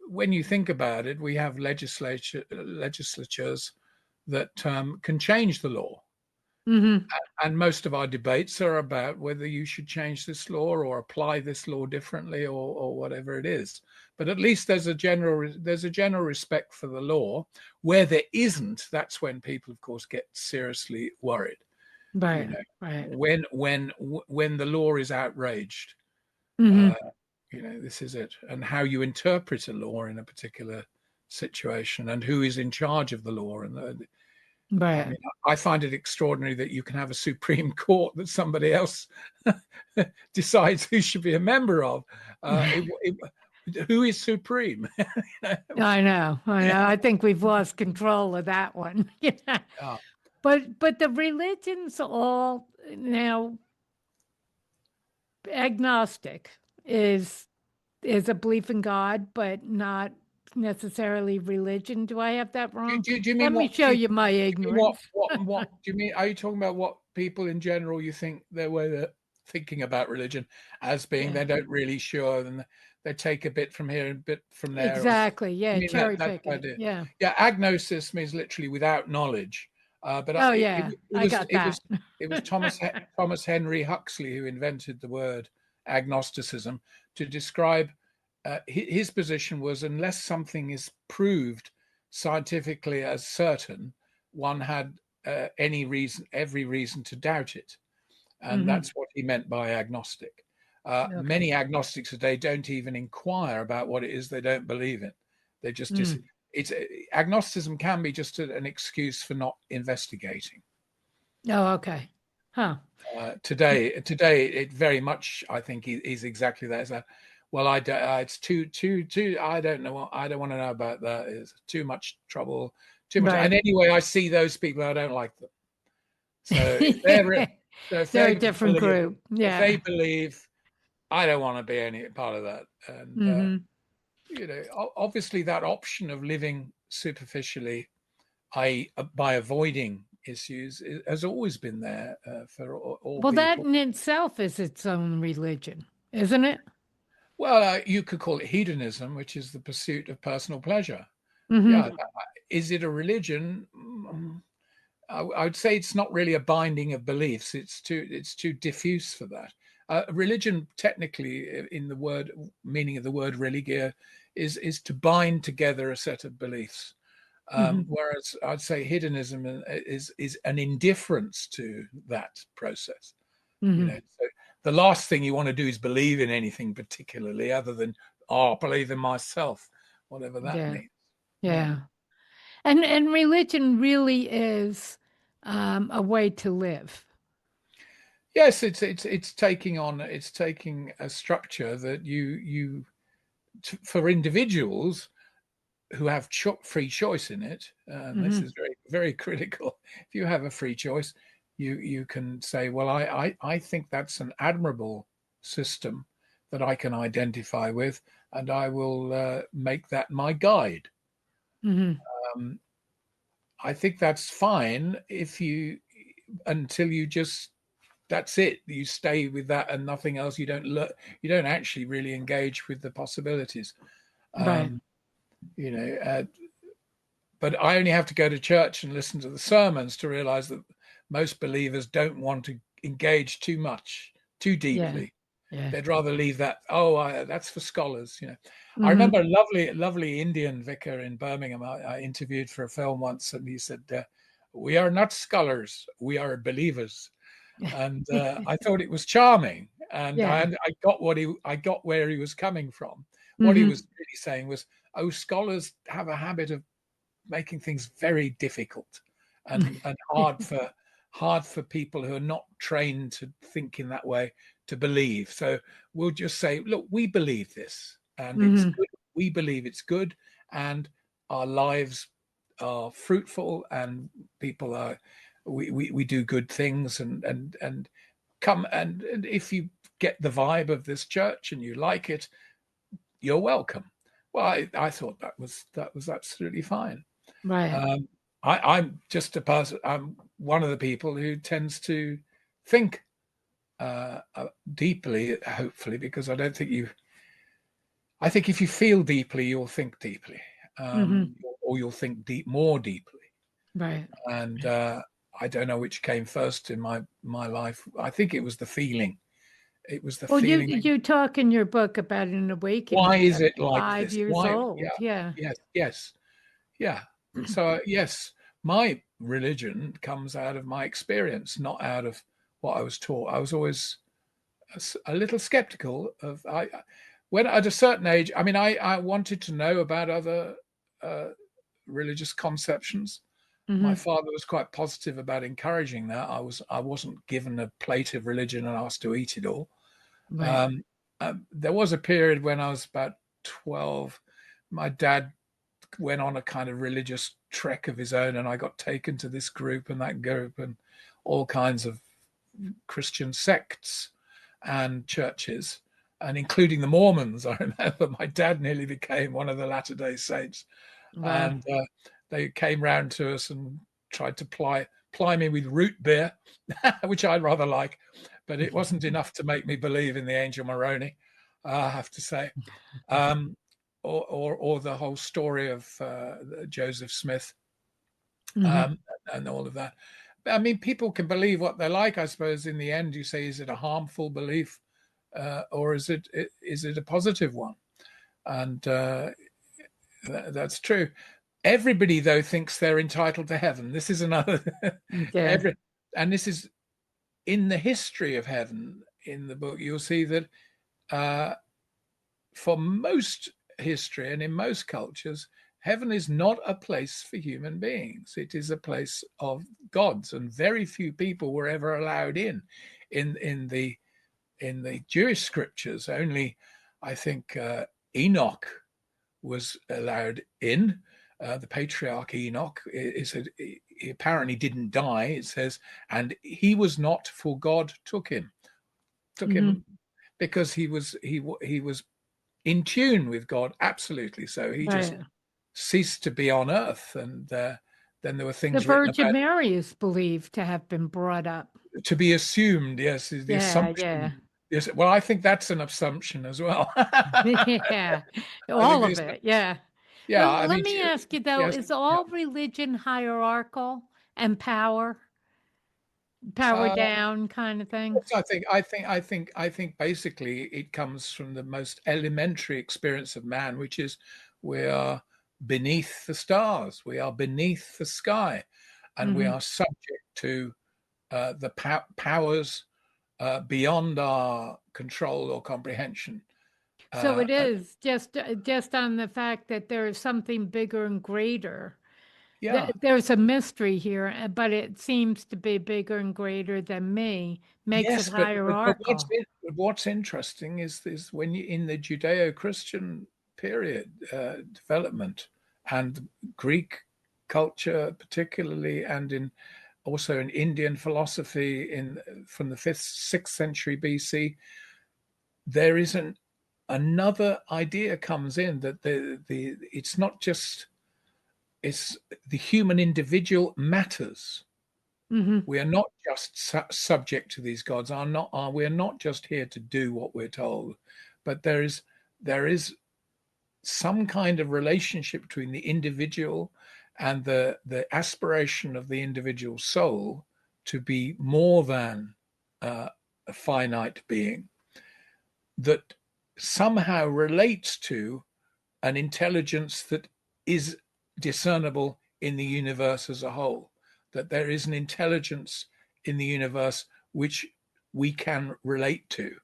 when you think about it, we have legislatures that can change the law. And most of our debates are about whether you should change this law or apply this law differently or whatever it is. But at least there's a general respect for the law. Where there isn't, that's when people, of course, get seriously worried. Right. When the law is outraged, this is it. And how you interpret a law in a particular situation, and who is in charge of the law, and I find it extraordinary that you can have a Supreme Court that somebody else decides who should be a member of. Who is supreme? I know. I think we've lost control of that one. But the religions all now, agnostic is a belief in God, but not necessarily religion. Do I have that wrong? Do you mean? Let me show you my ignorance. What do you mean? Are you talking about what people in general you think their way they're thinking about religion as being they don't really sure, and they take a bit from here and a bit from there? Exactly. Yeah. Cherry picking. Yeah. Yeah. Agnosis means literally without knowledge. But I got that. It was Thomas Henry Huxley who invented the word agnosticism to describe. His position was, unless something is proved scientifically as certain, one had every reason to doubt it, and that's what he meant by agnostic. Many agnostics today don't even inquire about what it is they don't believe in. They just agnosticism can be just an excuse for not investigating. Oh, okay. Huh. Today, it very much, I think, is exactly that. It's well, it's too. I don't know. I don't want to know about that. It's too much trouble. Too much. Right. And anyway, I see those people. I don't like them. So they're a different group. Yeah. If they believe, I don't want to be any part of that. And obviously, that option of living superficially, by avoiding issues, has always been there for all people. That in itself is its own religion, isn't it? Well, you could call it hedonism, which is the pursuit of personal pleasure. Yeah, is it a religion? I would say it's not really a binding of beliefs. It's too diffuse for that. Religion, technically, in the word meaning of the word religia, is to bind together a set of beliefs. Whereas I'd say hedonism is an indifference to that process. So the last thing you want to do is believe in anything particularly, other than believe in myself, whatever that means. Yeah. And religion really is a way to live. Yes, it's taking a structure that you for individuals who have free choice in it, and this is very, very critical. If you have a free choice, you can say, well, I think that's an admirable system that I can identify with, and I will make that my guide. I think that's fine until you just, that's it. You stay with that and nothing else. You don't actually really engage with the possibilities. Right. But I only have to go to church and listen to the sermons to realize that most believers don't want to engage too deeply. Yeah. They'd rather leave that. That's for scholars. I remember a lovely Indian vicar in Birmingham I interviewed for a film once, and he said, "We are not scholars, we are believers." And I thought it was charming, and I got where he was coming from. What he was really saying was, scholars have a habit of making things very difficult and hard for people who are not trained to think in that way to believe. So we'll just say, look, we believe this, and it's good. We believe it's good, and our lives are fruitful, and people are. We do good things, and come, and if you get the vibe of this church and you like it, you're welcome. Well, I thought that was absolutely fine. Right. I'm just a person. I'm one of the people who tends to think deeply, hopefully, because I don't think I think if you feel deeply, you'll think deeply, or you'll think more deeply. Right. And I don't know which came first in my life. I think it was the feeling. It was the feeling. You talk in your book about an awakening. Why is it like 5 this? years Why? old. Yeah. Yes. Yeah. So yes, my religion comes out of my experience, not out of what I was taught. I was always a little skeptical of. When at a certain age, I mean, I wanted to know about other religious conceptions. My father was quite positive about encouraging that. I wasn't given a plate of religion and asked to eat it all. Right. There was a period when I was about 12. My dad went on a kind of religious trek of his own, and I got taken to this group and that group and all kinds of Christian sects and churches, and including the Mormons. I remember my dad nearly became one of the Latter-day Saints. Wow. And they came round to us and tried to ply me with root beer, which I rather like, but it wasn't enough to make me believe in the Angel Moroni, I have to say. Or the whole story of Joseph Smith, and all of that. I mean, people can believe what they like. I suppose in the end, you say, is it a harmful belief, or is it a positive one? And that's true. Everybody, though, thinks they're entitled to heaven. This is another. And this is in the history of heaven. In the book, you'll see that for most history and in most cultures, heaven is not a place for human beings. It is a place of gods, and very few people were ever allowed in the Jewish scriptures. Only, I think, Enoch was allowed in. The patriarch Enoch he apparently didn't die. It says, and he was not, for God took him because he was in tune with God, absolutely. So he just ceased to be on earth, and then there were things. The Virgin Mary is believed to have been brought up, to be assumed. Yes, the assumption. Yeah. Yes, well, I think that's an assumption as well. Yeah, all of it. Yeah. Yeah. Well, let me ask you though: yes, is all religion hierarchical and power? power Uh, down kind of thing. yes, I think basically it comes from the most elementary experience of man, which is we are beneath the stars, we are beneath the sky, and we Hmm. are subject to the powers beyond our control or comprehension. So Uh, it is just on the fact that there is something bigger and greater. yeah, There's a mystery here, but it seems to be bigger and greater than me, makes it yes, but hierarchical. what's interesting is when you in the Judeo-Christian period development and Greek culture particularly, and in also in Indian philosophy in from the fifth, sixth century BC, there is another idea comes in that the it's not just it's the human individual matters. Hmm. We are not just subject to these gods. We are not just here to do what we're told, but there is some kind of relationship between the individual and the aspiration of the individual soul to be more than a finite being that somehow relates to an intelligence that is discernible in the universe as a whole, that there is an intelligence in the universe which we can relate to,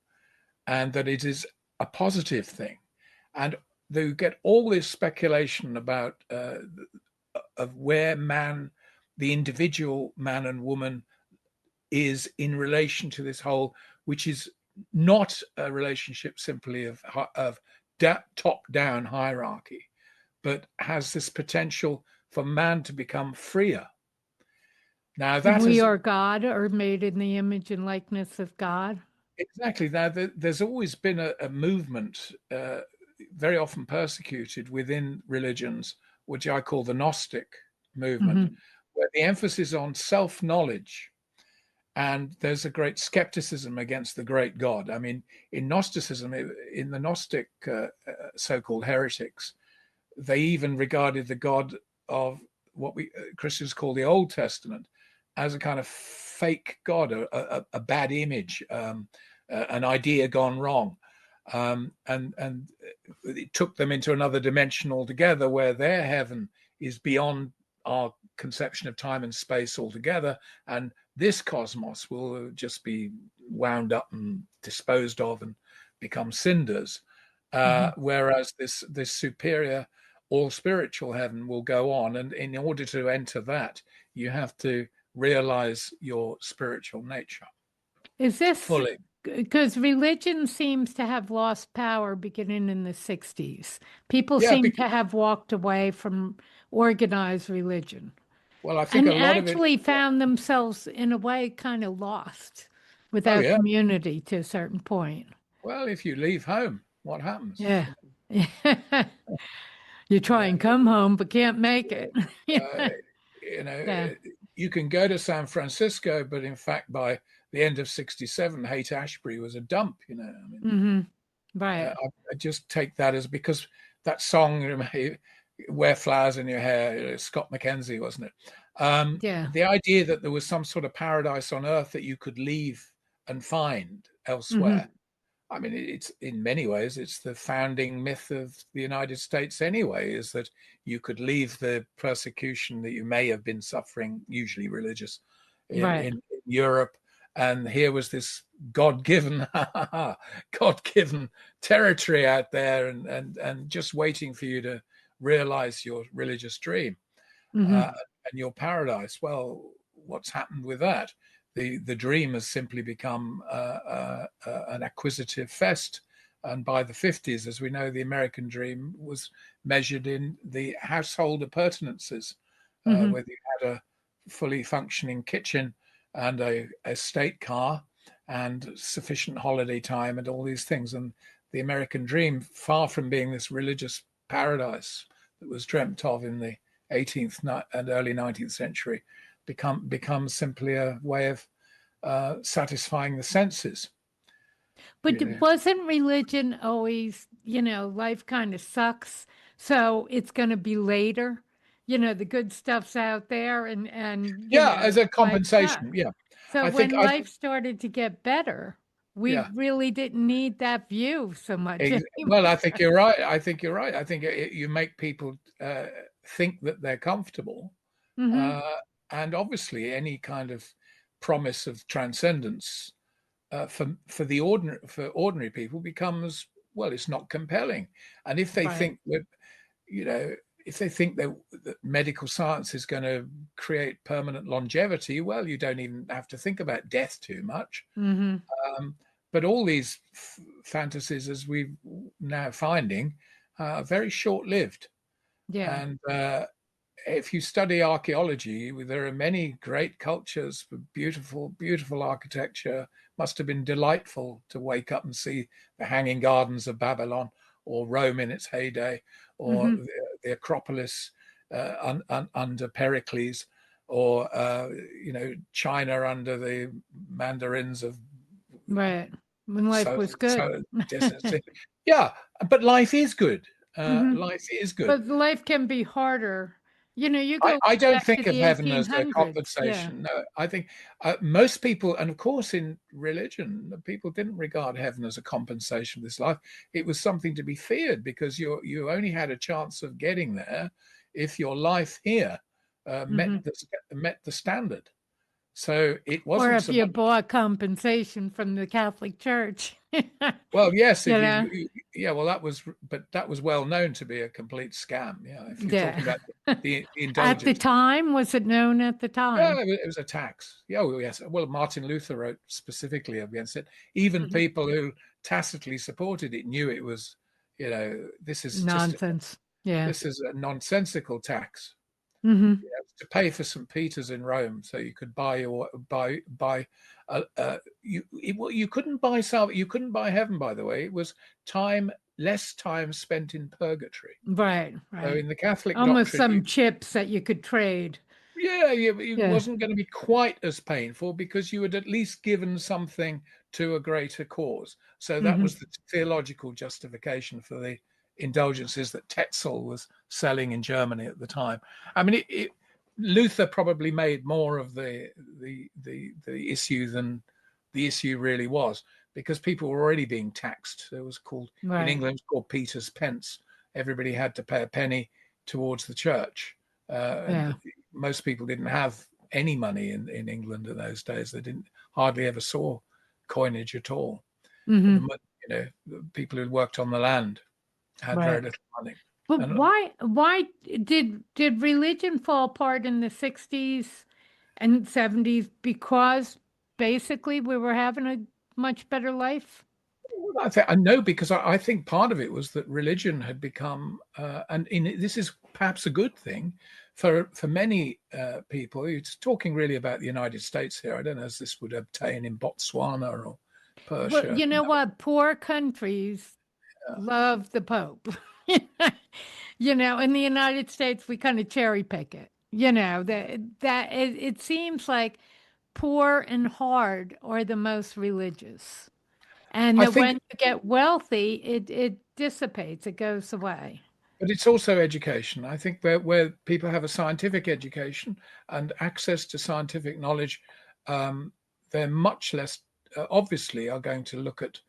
and that it is a positive thing. And they get all this speculation about of where man, the individual man and woman, is in relation to this whole, which is not a relationship simply of top-down hierarchy, but has this potential for man to become freer. Now And that we is are God, or made in the image and likeness of God. exactly now. There's always been a movement, very often persecuted within religions, which I call the Gnostic movement, Hmm. where the emphasis on self-knowledge. And there's a great skepticism against the great God. I mean, in Gnosticism, in the Gnostic so-called heretics, they even regarded the God of what we Christians call the Old Testament as a kind of fake God, a bad image, an idea gone wrong. And it took them into another dimension altogether where their heaven is beyond our conception of time and space altogether. And this cosmos will just be wound up and disposed of and become cinders. Hmm. Whereas this superior, all spiritual heaven will go on. And in order to enter that, you have to realize your spiritual nature Is this fully. because religion seems to have lost power beginning in the 60s? People Yeah, seem because, to have walked away from organized religion well, I think and a lot of it. actually found themselves, in a way, kind of lost Oh without yeah. community to a certain point. Well, if you leave home, what happens? Yeah. You try Yeah. and come home, but can't make it. Uh, you Yeah. know, you can go to San Francisco, but in fact, by the end of '67, Haight-Ashbury was a dump. I mean, Hmm. Right. I just take that as because that song, "Wear Flowers in Your Hair," Scott McKenzie, wasn't it? Yeah. The idea that there was some sort of paradise on earth that you could leave and find Hmm. elsewhere. I mean, it's in many ways, it's the founding myth of the United States anyway, is that you could leave the persecution that you may have been suffering, usually religious, Right. in Europe. And here was this God-given, God-given territory out there and just waiting for you to realize your religious dream Hmm. uh, and your paradise. Well, what's happened with that? The dream has simply become an acquisitive fest. And by the 50s, as we know, the American dream was measured in the household appurtenances, Hmm. whether you had a fully functioning kitchen and a state car and sufficient holiday time and all these things. And the American dream, far from being this religious paradise that was dreamt of in the 18th and early 19th century, becomes simply a way of satisfying the senses. But You know. wasn't religion always, life kind of sucks, so it's going to be later? The good stuff's out there, and Yeah, as a life compensation. sucks. Yeah, So I when think, I life started to get better, we yeah. really didn't need that view so much anymore. Well, I think you're right. I think you're right. I think you make people think that they're comfortable, Hmm. uh, and obviously any kind of promise of transcendence for ordinary people becomes, well, it's not compelling. And if they Right. think that, you know, if they think that medical science is going to create permanent longevity, well, you don't even have to think about death too much. Hmm. Um, but all these fantasies, as we're now finding, are very short-lived. Yeah. And if you study archaeology, there are many great cultures with beautiful, beautiful architecture. Must have been delightful to wake up and see the Hanging Gardens of Babylon, or Rome in its heyday, or Hmm. the Acropolis under Pericles, or China under the mandarins of Right. When life so was good. so yeah. But life is good. Hmm. Life is good. But life can be harder. You I, go I don't back to think of the heaven as a 1800s. Yeah. compensation. No, I think most people, and of course in religion, people didn't regard heaven as a compensation for this life. It was something to be feared, because you only had a chance of getting there if your life here Hmm. met the standard. So it Or wasn't if so you much. bought compensation from the Catholic Church. Well, yes, You know? yeah, well, that was well known to be a complete scam. Yeah, if you're Yeah. talking about the At the indulgence. time, was it known at the Yeah, time? it was a tax. Yeah, well, yes. Well, Martin Luther wrote specifically against it. Even Mhm. people who tacitly supported it knew it was, Nonsense. Yeah. this is a nonsensical tax. Hmm. To pay for St. Peter's in Rome, so you could buy you couldn't buy you couldn't buy heaven. By the way, it was less time spent in purgatory. Right. So Right. in the Catholic Almost doctrine, some chips that you could trade. yeah, it Yeah. wasn't going to be quite as painful, because you had at least given something to a greater cause. So that Hmm. was the theological justification for the indulgences that Tetzel was selling in Germany at the time. I mean, Luther probably made more of the issue than the issue really was, because people were already being taxed. It was called, in Right. England, it was called Peter's pence. Everybody had to pay a penny towards the church. And Yeah. most people didn't have any money in England in those days. They didn't hardly ever saw coinage at all. And Hmm. the people who worked on the land had very Right. little money. But And why did religion fall apart in the 60s and 70s? Because basically we were having a much better life. I know, because I think part of it was that religion had become, this is perhaps a good thing for many people. It's talking really about the United States here. I don't know if this would obtain in Botswana or Well, Persia. you know what? Poor countries Yeah. love the Pope. In the United States, we kind of cherry pick it. It seems like poor and hard are the most religious. And I that when think, you get wealthy, it dissipates, it goes away. but it's also education. I think where people have a scientific education and access to scientific knowledge, they're much less obviously are going to look at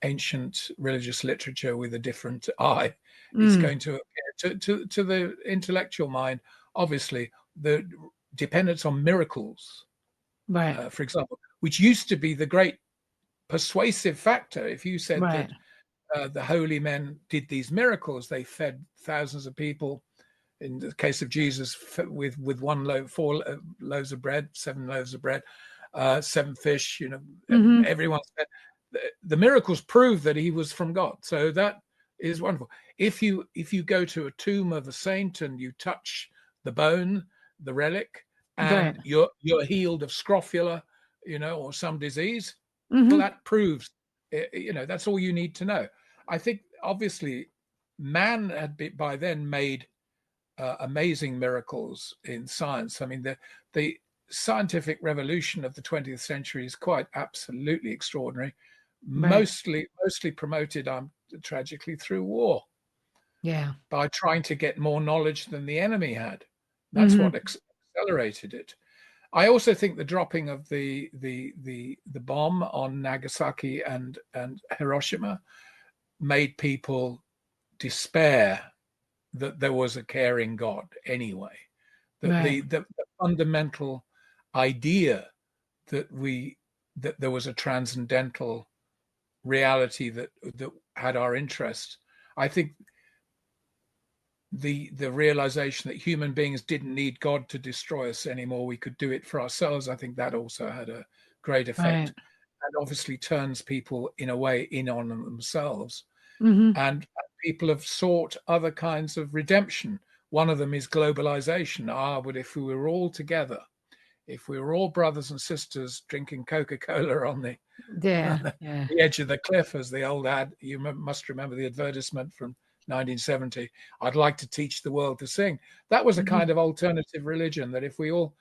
ancient religious literature with a different eye. It's Mm, going to appear to the intellectual mind, obviously, the dependence on miracles, right, for example, which used to be the great persuasive factor. If you said right. that the holy men did these miracles, they fed thousands of people. In the case of Jesus, with one loaf, four loaves of bread, 7 loaves of bread, 7 fish. Hmm. Everyone said the miracles prove that he was from God. So that is wonderful. If you go to a tomb of a saint and you touch the bone, the relic, Right. and you're healed of scrofula, or some disease, well, Hmm. that proves, that's all you need to know. I think obviously man had by then made amazing miracles in science. I mean, the scientific revolution of the 20th century is quite absolutely extraordinary. Right. Mostly promoted, tragically, through war, Yeah. by trying to get more knowledge than the enemy had. That's what Hmm. accelerated it. I also think the dropping of the bomb on Nagasaki and Hiroshima made people despair that there was a caring God anyway. That Right. the fundamental idea that there was a transcendental reality that had our interest. I think the realization that human beings didn't need God to destroy us anymore, we could do it for ourselves. I think that also had a great effect, Right. and obviously turns people in a way in on themselves. Mm-hmm. And people have sought other kinds of redemption. One of them is globalization. But if we were all together, if we were all brothers and sisters drinking Coca-Cola on the Yeah. Yeah. edge of the cliff, as the old ad, you must remember the advertisement from 1970, I'd like to teach the world to sing. That was a Mm-hmm. kind of alternative religion, that if we all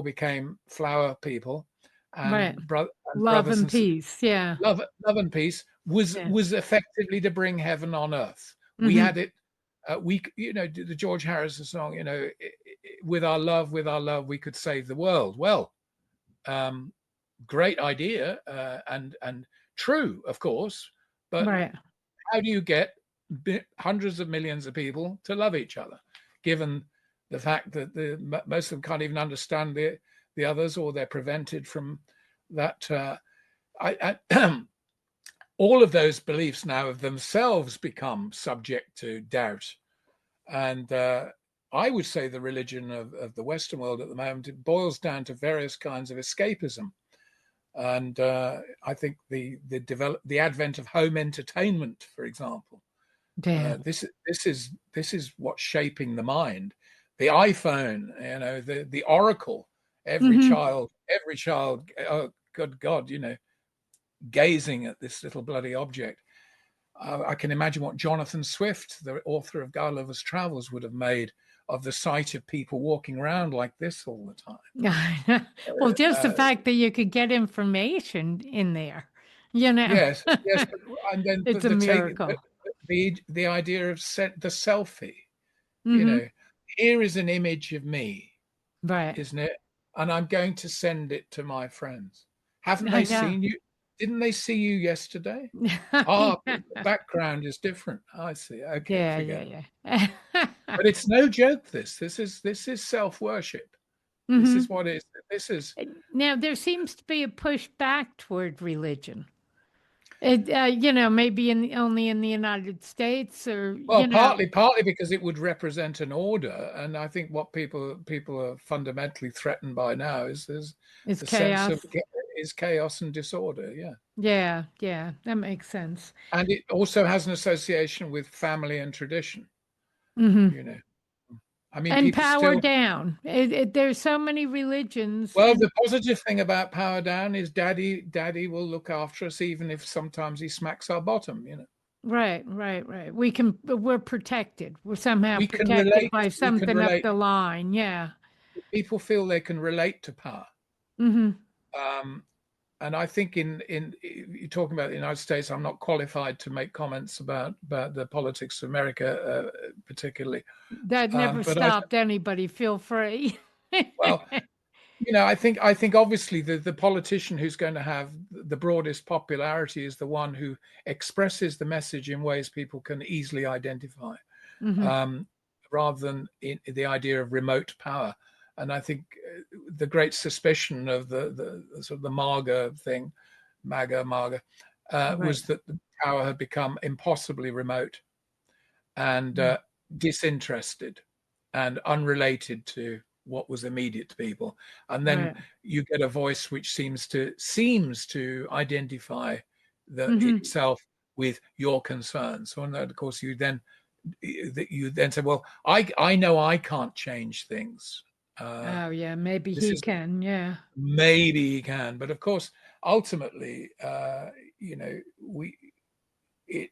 became flower people and, Right. and Love brothers and and sisters, peace. Yeah. love and peace Yeah. was effectively to bring heaven on earth. We Mm-hmm. had it. We, the George Harrison song, with our love, we could save the world. Well, great idea, and true, of course. But Right. how do you get hundreds of millions of people to love each other, given the fact that most of them can't even understand the others, or they're prevented from that? All of those beliefs now have themselves become subject to doubt. And I would say the religion of the Western world at the moment, it boils down to various kinds of escapism. And I think the advent of home entertainment, for example, Yeah. this is what's shaping the mind. The iPhone, the Oracle. Every Mm-hmm. child, oh good God, gazing at this little bloody object. I can imagine what Jonathan Swift, the author of Gulliver's Travels, would have made of the sight of people walking around like this all the time. Well, just the Uh, fact that you could get information in there, yes, but, and then it's a miracle. the idea of the selfie. Mm-hmm. Here is an image of me, Right. isn't it? And I'm going to send it to my friends. Haven't I they know. seen you? Didn't they see you yesterday? Yeah. The background is different. I see. Okay, Yeah. forget. Yeah. But it's no joke. This is self-worship. This Mm-hmm. is what it is. This is Now, there seems to be a push back toward religion. Maybe only in the United States, or well, partly because it would represent an order, and I think what people are fundamentally threatened by now is it's the sense of chaos. chaos and disorder. Yeah, Yeah, that makes sense. and it also has an association with family and tradition. Hmm. You know, I mean, And people power still. down. There's so many religions, Well, and the positive thing about power down is daddy will look after us, even if sometimes he smacks our bottom. right. We're protected. We're somehow We can protected relate. by We can something up relate. the line. Yeah. People feel they can relate to power. Hmm. Um, and I think in you're talking about the United States, I'm not qualified to make comments about the politics of America particularly. That never But stopped anybody. Feel free. well, I think obviously the politician who's going to have the broadest popularity is the one who expresses the message in ways people can easily identify, Hmm. um, rather than the idea of remote power. And I think the great suspicion of the sort of the MAGA, Right. was that the power had become impossibly remote and disinterested and unrelated to what was immediate to people. And then Right. you get a voice which seems to identify Hmm. itself with your concerns. So, and of course, you then say, well, I know I can't change things. Oh yeah, maybe This he is can. Yeah. maybe he can, but of course, ultimately, we it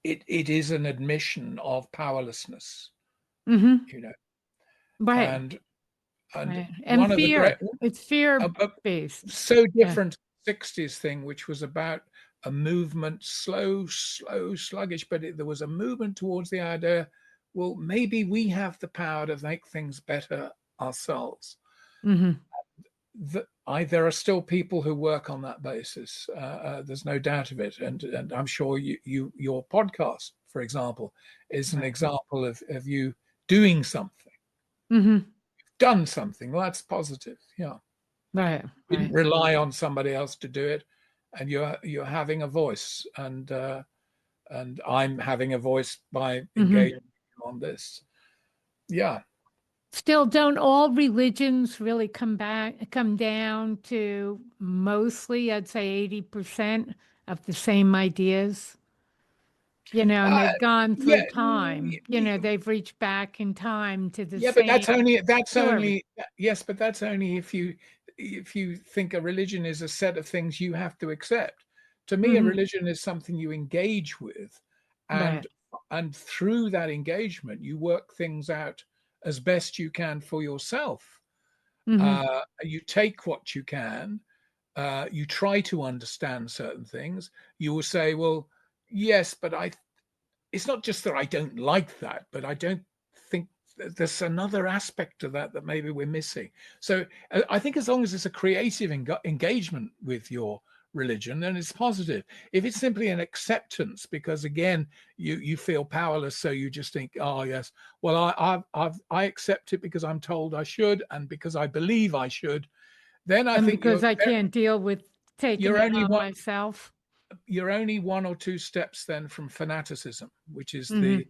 it is an admission of powerlessness, Hmm. you know, Right. and Right. And one of the great, fear. It's fear but based. so Yeah. different 60s thing, which was about a movement, slow, sluggish, but there was a movement towards the idea, well, maybe we have the power to make things better ourselves. Mm-hmm. There are still people who work on that basis. There's no doubt of it, and I'm sure your podcast, for example, is an example of you doing something. Mm-hmm. You've done something. Well, that's positive. Yeah. Right. You didn't rely on somebody else to do it, and you're having a voice, and I'm having a voice by engaging on this. Yeah. Still, don't all religions really come down to mostly, I'd say 80% of the same ideas? And they've gone through time. They've reached back in time to the Yeah, same. but that's story. only yes, but that's only if you think a religion is a set of things you have to accept. To me, a religion is something you engage with, and through that engagement, you work things out as best you can for yourself. You take what you can. You try to understand certain things. You will say, well, yes, but it's not just that I don't like that, but I don't think there's another aspect to that maybe we're missing. So I think as long as it's a creative engagement with your religion, then it's positive. If it's simply an acceptance because, again, you feel powerless, so you just think, oh yes, well I accept it because I'm told I should and because I believe I should, then I think because I can't deal with taking it on myself. You're only one or two steps then from fanaticism, which is the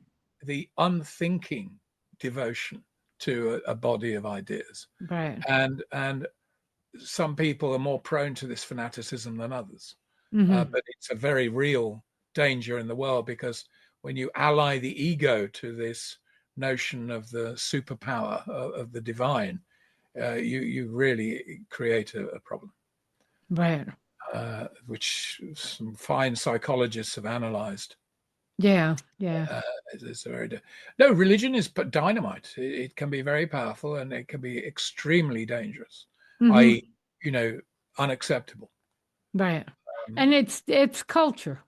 unthinking devotion to a body of ideas. Right. And some people are more prone to this fanaticism than others. But it's a very real danger in the world, because when you ally the ego to this notion of the superpower of the divine, you really create a problem. Right. Which some fine psychologists have analyzed. Yeah. It's a no, religion is dynamite. It can be very powerful and it can be extremely dangerous, i.e., unacceptable. Right. And it's culture.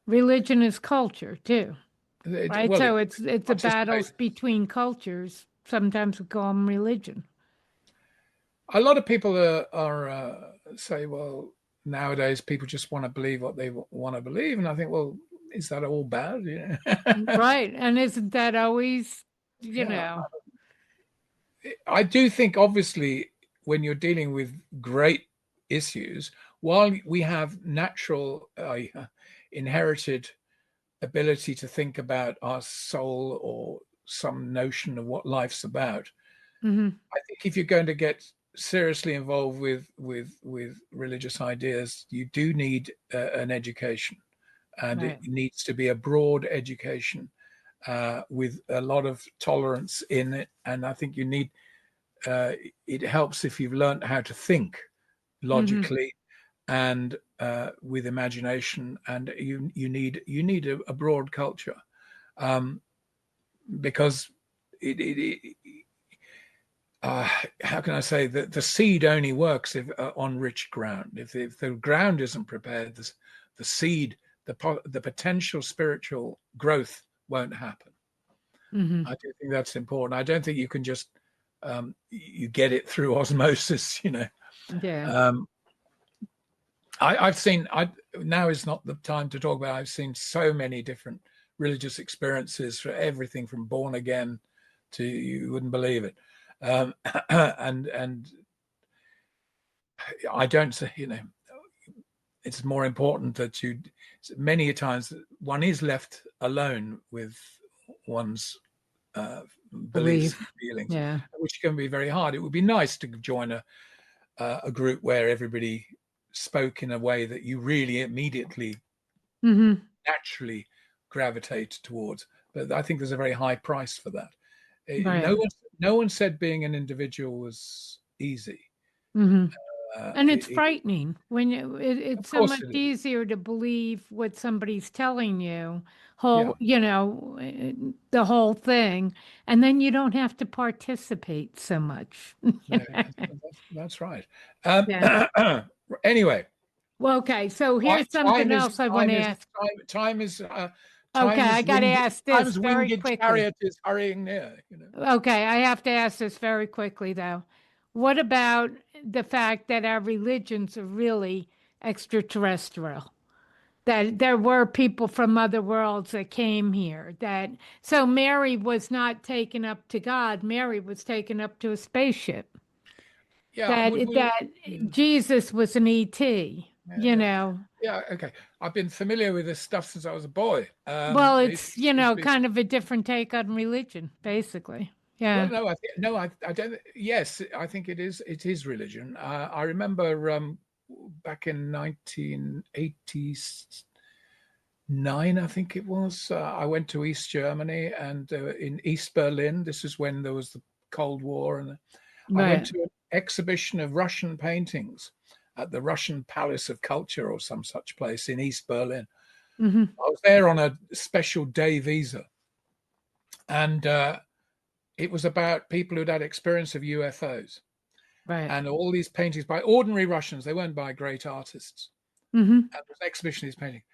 Religion is culture too. Right. So it's the battles between cultures. Sometimes we call them religion. A lot of people are say, well, nowadays people just want to believe what they want to believe, and I think, well, is that all bad? Right. And isn't that always, know? I do think, obviously, when you're dealing with great issues, while we have natural inherited ability to think about our soul or some notion of what life's about, I think if you're going to get seriously involved with religious ideas, you do need an education, and it needs to be a broad education with a lot of tolerance in it. And I think you need it helps if you've learned how to think logically and with imagination, and you need a broad culture, because how can I say that the seed only works if on rich ground. If the ground isn't prepared, the seed, the potential spiritual growth won't happen. I do think that's important. I don't think you can just you get it through osmosis. Yeah. I've seen. Now is not the time to talk about. I've seen so many different religious experiences, for everything from born again to you wouldn't believe it. And I don't say, it's more important that many times one is left alone with one's beliefs and feelings, which can be very hard. It would be nice to join a group where everybody spoke in a way that you really immediately naturally gravitate towards. But I think there's a very high price for that. No one said being an individual was easy. And it's frightening when it's so much easier to believe what somebody's telling you, the whole thing, and then you don't have to participate so much. That's right. Anyway. Well, okay, so here's something else I want to ask. Time is okay, I got to ask this very quickly. Chariot is hurrying near. Okay, I have to ask this very quickly, though. what about the fact that our religions are really extraterrestrial? That there were people from other worlds that came here. That so Mary was not taken up to God. Mary was taken up to a spaceship. Yeah, That Jesus was an ET. yeah, You yeah. know. Yeah, okay. I've been familiar with this stuff since I was a boy. Well, It it's seems to be, kind of a different take on religion, basically. well, Yeah. no, I don't. Yes, I think it is. It is religion. I remember back in 1989, I think it was. I went to East Germany, and in East Berlin. This is when there was the Cold War, and I went Right. to an exhibition of Russian paintings at the Russian Palace of Culture or some such place in East Berlin. Hmm. I was there on a special day visa, and it was about people who'd had experience of UFOs, Right. and all these paintings by ordinary Russians. They weren't by great artists. Hmm. And there was an exhibition of these paintings,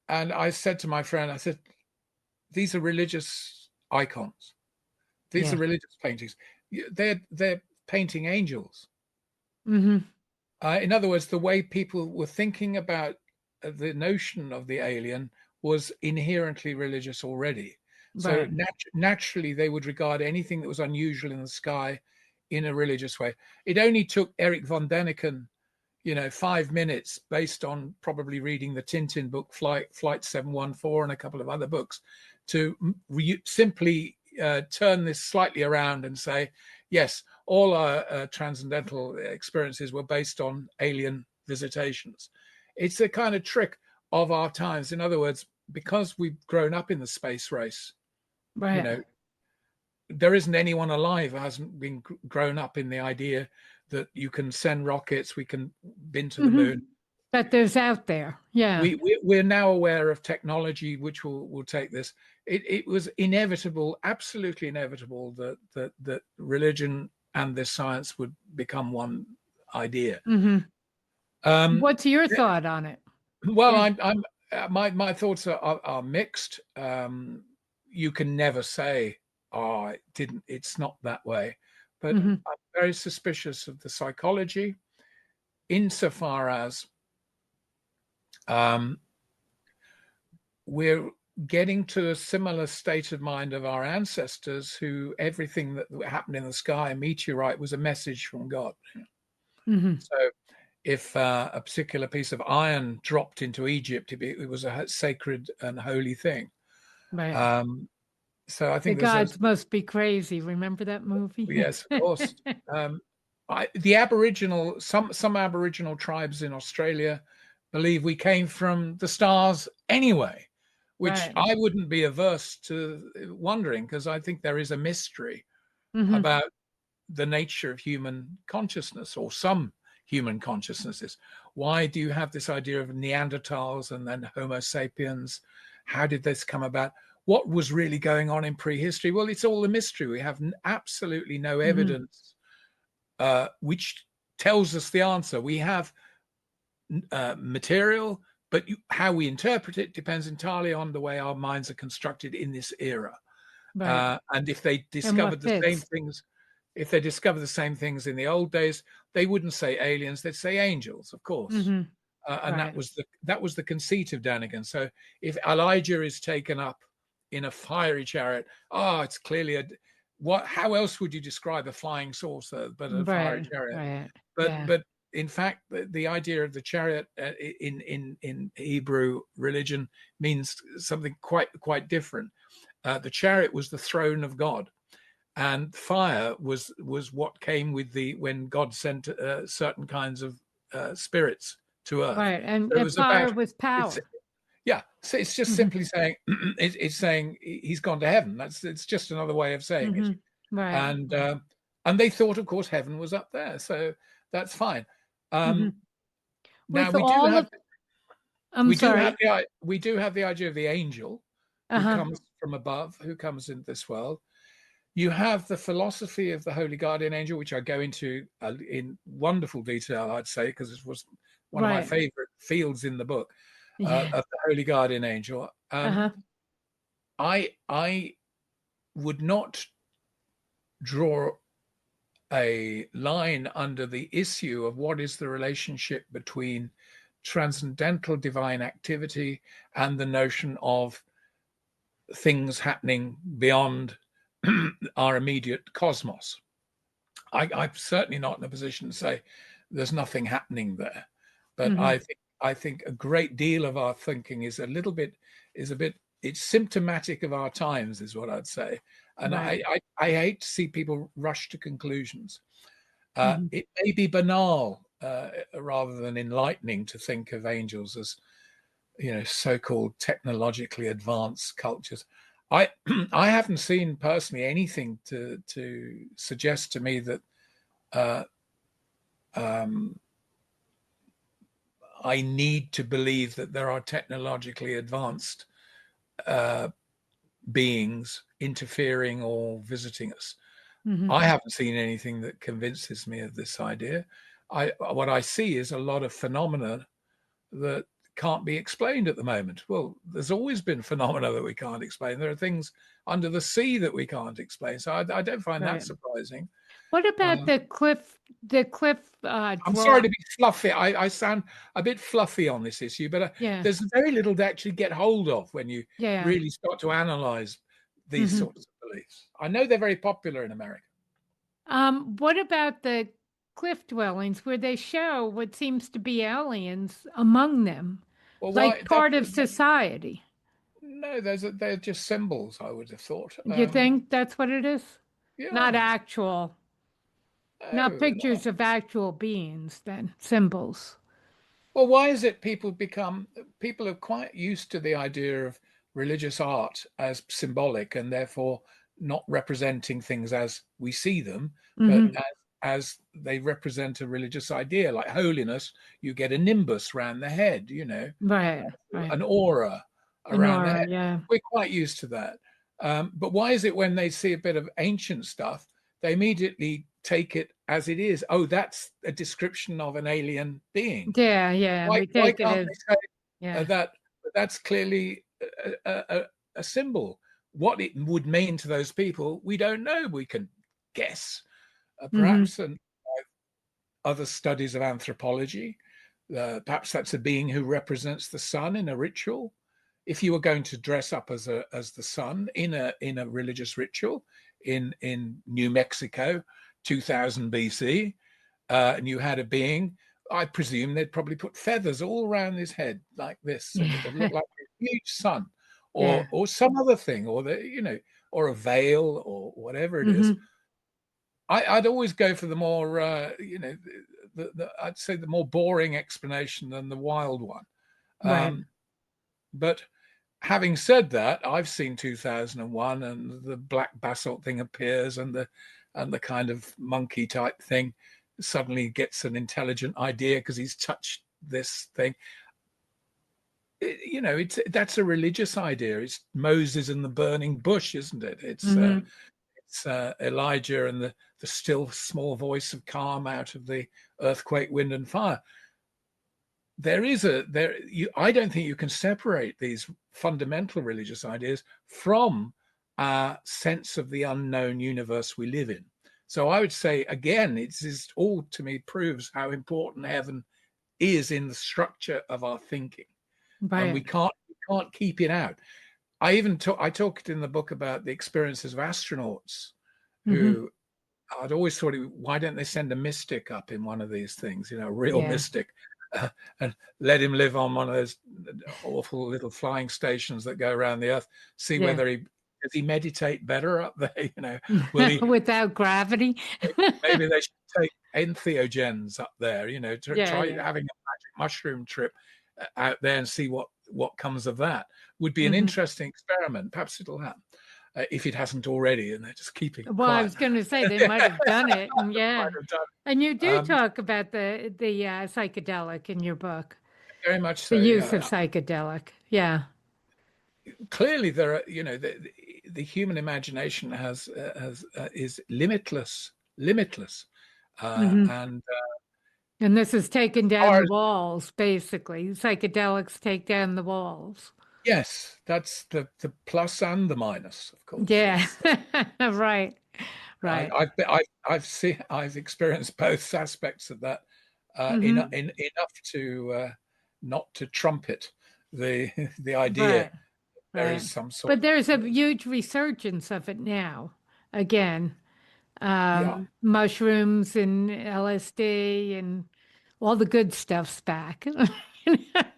and I said to my friend, I said, "These are religious icons. These are Yeah. religious paintings. They're painting angels." Hmm. In other words, the way people were thinking about the notion of the alien was inherently religious already. So Right. naturally, they would regard anything that was unusual in the sky in a religious way. It only took Eric von Däniken, 5 minutes, based on probably reading the Tintin book, Flight 714, and a couple of other books, to simply turn this slightly around and say, yes, all our transcendental experiences were based on alien visitations. It's a kind of trick of our times. In other words, because we've grown up in the space race, Right. there isn't anyone alive who hasn't been grown up in the idea that you can send rockets, we can been to the Hmm. moon. That there's out there. Yeah. We're now aware of technology which will take this. It was inevitable, absolutely inevitable, that religion and this science would become one idea. Hmm. Um, What's your thought on it? well, Yeah. I'm my thoughts are mixed. You can never say, "Oh, it's not that way," but Hmm. I'm very suspicious of the psychology, insofar as um, we're getting to a similar state of mind of our ancestors, who everything that happened in the sky, a meteorite, was a message from God. Hmm. So if a particular piece of iron dropped into Egypt, it was a sacred and holy thing. Right. Um, so I The think there's a gods must be crazy. Remember that movie? yes, of course. The Aboriginal, some Aboriginal tribes in Australia believe we came from the stars anyway, which Right. I wouldn't be averse to wondering, because I think there is a mystery Hmm. about the nature of human consciousness, or some human consciousnesses. Why do you have this idea of Neanderthals and then Homo sapiens? How did this come about? What was really going on in prehistory? Well, it's all a mystery. We have absolutely no Hmm. evidence which tells us the answer. We have material, but how we interpret it depends entirely on the way our minds are constructed in this era. Right. And if they And what discovered the same fits? things, if they discovered the same things in the old days, they wouldn't say aliens; they'd say angels, of course. Hmm. And Right. that was the conceit of Daniken. So if Elijah is taken up in a fiery chariot, it's clearly a what? How else would you describe a flying saucer but a fiery Right. chariot? Right. But Yeah. in fact, the idea of the chariot in Hebrew religion means something quite different. The chariot was the throne of God, and fire was what came with when God sent certain kinds of spirits to earth. Right. And So it if was about fire was it's power. yeah. So it's just Hmm. simply saying it's saying he's gone to heaven. It's just another way of saying it. Hmm. Right. And they thought, of course, heaven was up there, so that's fine. Hmm. Now With all of, I'm sorry. we do have the idea of the angel who Uh-huh. comes from above, who comes into this world. You have the philosophy of the holy guardian angel, which I go into in wonderful detail, I'd say, because it was one of my Right. favorite fields in the book, Yeah. of the holy guardian angel. Uh-huh. I would not draw a line under the issue of what is the relationship between transcendental divine activity and the notion of things happening beyond our immediate cosmos. I'm certainly not in a position to say there's nothing happening there, but I think a great deal of our thinking is a bit it's symptomatic of our times, is what I'd say. And Right. I hate to see people rush to conclusions. It may be banal rather than enlightening to think of angels as, so-called technologically advanced cultures. I I haven't seen personally anything to suggest to me that I need to believe that there are technologically advanced beings interfering or visiting us. I haven't seen anything that convinces me of this idea. What I see is a lot of phenomena that can't be explained at the moment. Well, there's always been phenomena that we can't explain. There are things under the sea that we can't explain. So I don't find that surprising. What about the cliff I'm draw? sorry to be fluffy. I sound a bit fluffy on this issue, but there's very little to actually get hold of when you really start to analyze these sorts of beliefs. I know they're very popular in America. What about the cliff dwellings where they show what seems to be aliens among them, Well, like part of society? No, they're just symbols, I would have thought. You think that's what it is? Not Yeah. actual, not No. pictures of actual beings, then symbols. Well, why is it people are quite used to the idea of religious art as symbolic and therefore not representing things as we see them, but as they represent a religious idea, like holiness. You get a nimbus around the head, Right. an aura around the head. Yeah. We're quite used to that. But why is it when they see a bit of ancient stuff, they immediately take it as it is? Oh, that's a description of an alien being. Yeah. Why can't they say that that's clearly a symbol? What it would mean to those people, we don't know. We can guess, perhaps, and other studies of anthropology. Perhaps that's a being who represents the sun in a ritual. If you were going to dress up as the sun in a religious ritual in New Mexico, 2000 BC, and you had a being, I presume they'd probably put feathers all around his head like this, and it would look like a huge sun, or some other thing, or or a veil, or whatever it is. I'd always go for the more, I'd say the more boring explanation than the wild one. But having said that, I've seen 2001, and the black basalt thing appears, and the kind of monkey type thing suddenly gets an intelligent idea because he's touched this thing. That's a religious idea. It's Moses and the burning bush, isn't it? It's Elijah and the still small voice of calm out of the earthquake, wind, and fire. I don't think you can separate these fundamental religious ideas from our sense of the unknown universe we live in. So I would say, again, it's all, to me, proves how important heaven is in the structure of our thinking. And we can't keep it out. I talked in the book about the experiences of astronauts who I'd always thought, why don't they send a mystic up in one of these things, a real mystic, and let him live on one of those awful little flying stations that go around the earth, see whether does he meditate better up there, will he without gravity? Maybe they should take entheogens up there, try having a magic mushroom trip out there and see what comes of that. Would be an interesting experiment. Perhaps it'll happen if it hasn't already, and they're just keeping it quiet. I was going to say they might have done it. And you do talk about the psychedelic in your book. Very much so. The use of psychedelic. Yeah. Clearly, there are. The human imagination is limitless, and this is taken down the walls, basically. Psychedelics take down the walls. Yes, that's the plus and the minus, of course. Yeah, right. Right. I've experienced both aspects of that enough to not to trumpet the the idea Right. there is Right. some sort But of there's a huge resurgence of it now. Again, yeah. mushrooms and LSD and all the good stuff's back.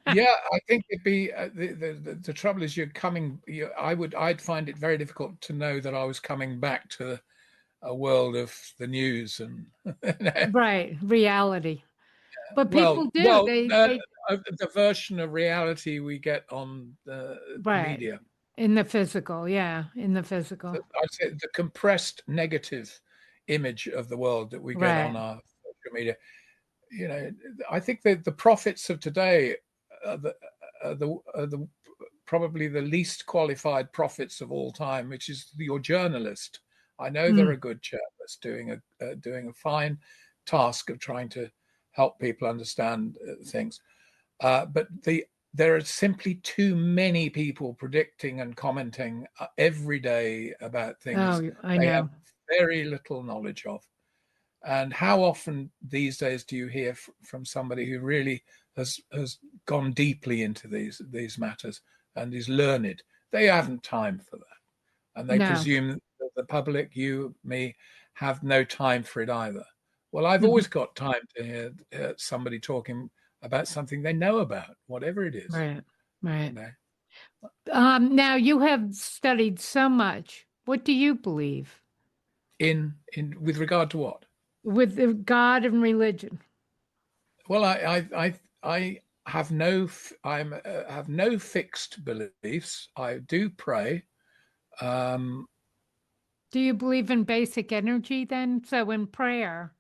Yeah, I think it'd be the trouble is I'd find it very difficult to know that I was coming back to a world of the news and Right, reality. But well, people do. They the version of reality we get on the right media. in the physical, yeah, in the physical. I'd say the compressed negative image of the world that we get on Right. our social media. You know, I think that the prophets of today are the probably the least qualified prophets of all time, which is your journalist. I know they're Mm. a good journalist doing a fine task of trying to help people understand things, but there are simply too many people predicting and commenting every day about things Oh, I they have know. very little knowledge of. And how often these days do you hear from somebody who really has gone deeply into these matters and is learned? They haven't time for that, and they No. presume that the public, you, me, have no time for it either. Well, I've Mhm. always got time to hear somebody talking about something they know about, whatever it is. Right. Right. You know, Now you have studied so much. What do you believe in with regard to what? with the God and religion? Well, I have have no fixed beliefs. I do pray. Um, Do you believe in basic energy then? So in prayer,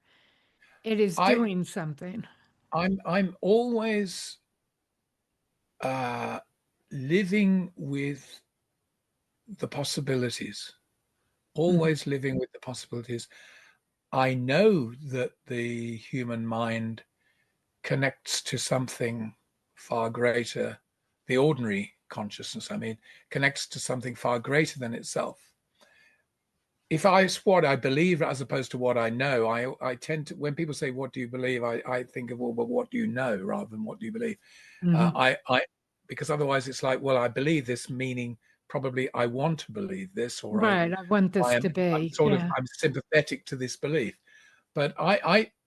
it is I doing something. I'm always living with the possibilities. Mhm. Always living with the possibilities. I know that the human mind connects to something far greater. The ordinary consciousness, I mean, connects to something far greater than itself. If it's what I believe as opposed to what I know, I tend to, when people say, "What do you believe?" I think of, well, but what do you know, rather than what do you believe? Mhm. Because otherwise it's like, well, I believe this, meaning probably I want to believe this, or Right. I want this to I'm be. Yeah. I'm sympathetic to this belief. But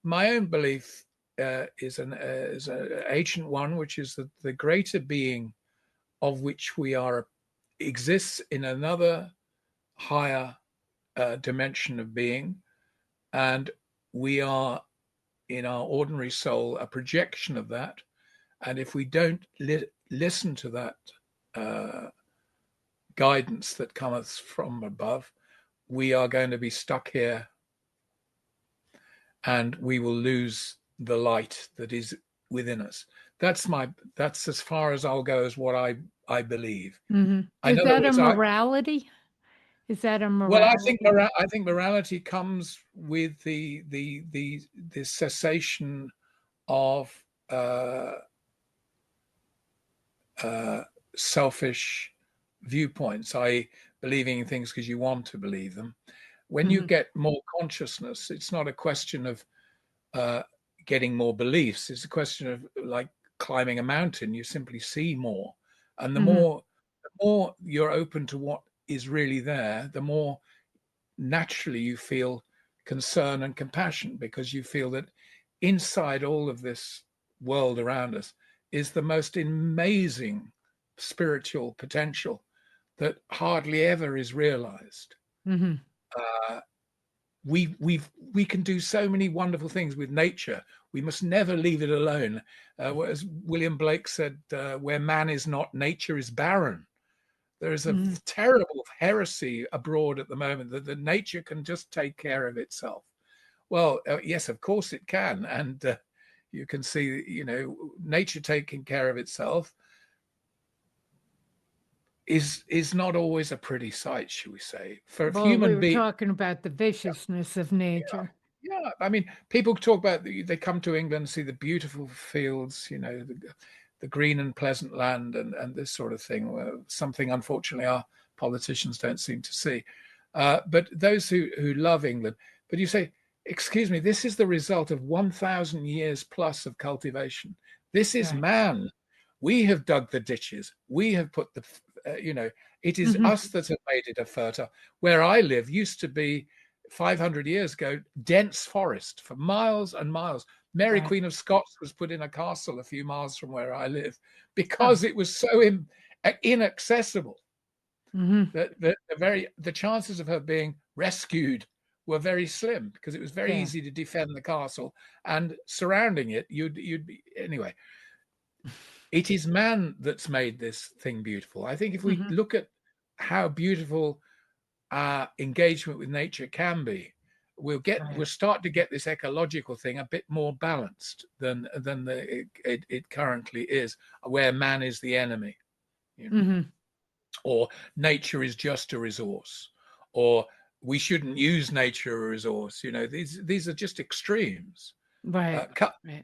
my own belief is an ancient one, which is that the greater being of which we are exists in another higher dimension of being, and we are in our ordinary soul a projection of that. And if we don't listen to that uh, guidance that cometh from above, we are going to be stuck here, and we will lose the light that is within us. That's as far as I'll go as what I believe. In Is other that a words, morality? Is that a well, morality? I think morality comes with the cessation of uh, uh, selfish viewpoints, i.e., believing in things because you want to believe them. When you Mhm. get more consciousness, it's not a question of uh, getting more beliefs. It's a question of like climbing a mountain. You simply see more, and Mhm. the more you're open to what is really there, the more naturally you feel concern and compassion, because you feel that inside all of this world around us is the most amazing spiritual potential that hardly ever is realized. Mhm. Uh, we can do so many wonderful things with nature. We must never leave it alone. As William Blake said, "Where man is not, nature is barren." There is a Mhm. terrible heresy abroad at the moment that nature can just take care of itself. Well, yes, of course it can, and you can see, nature taking care of itself is not always a pretty sight, shall we say, for Well, we human were beings. talking about the viciousness of nature. Yeah, I mean, people talk about they come to England and see the beautiful fields, the green and pleasant land, and this sort of thing. Something, unfortunately, our politicians don't seem to see. But those who love England, but you say, excuse me, this is the result of 1,000 years plus of cultivation. This is Right. man. We have dug the ditches. We have put the, it is us that have made it a fertile. Where I live used to be 500 years ago, dense forest for miles and miles. Mary, Right. Queen of Scots, was put in a castle a few miles from where I live because it was so inaccessible that the chances of her being rescued were very slim, because it was very easy to defend the castle, and surrounding it, you'd be anyway. It is man that's made this thing beautiful. I think if we look at how beautiful our engagement with nature can be, we'll start to get this ecological thing a bit more balanced than it currently is, where man is the enemy, or nature is just a resource, or we shouldn't use nature a resource. These are just extremes. Right.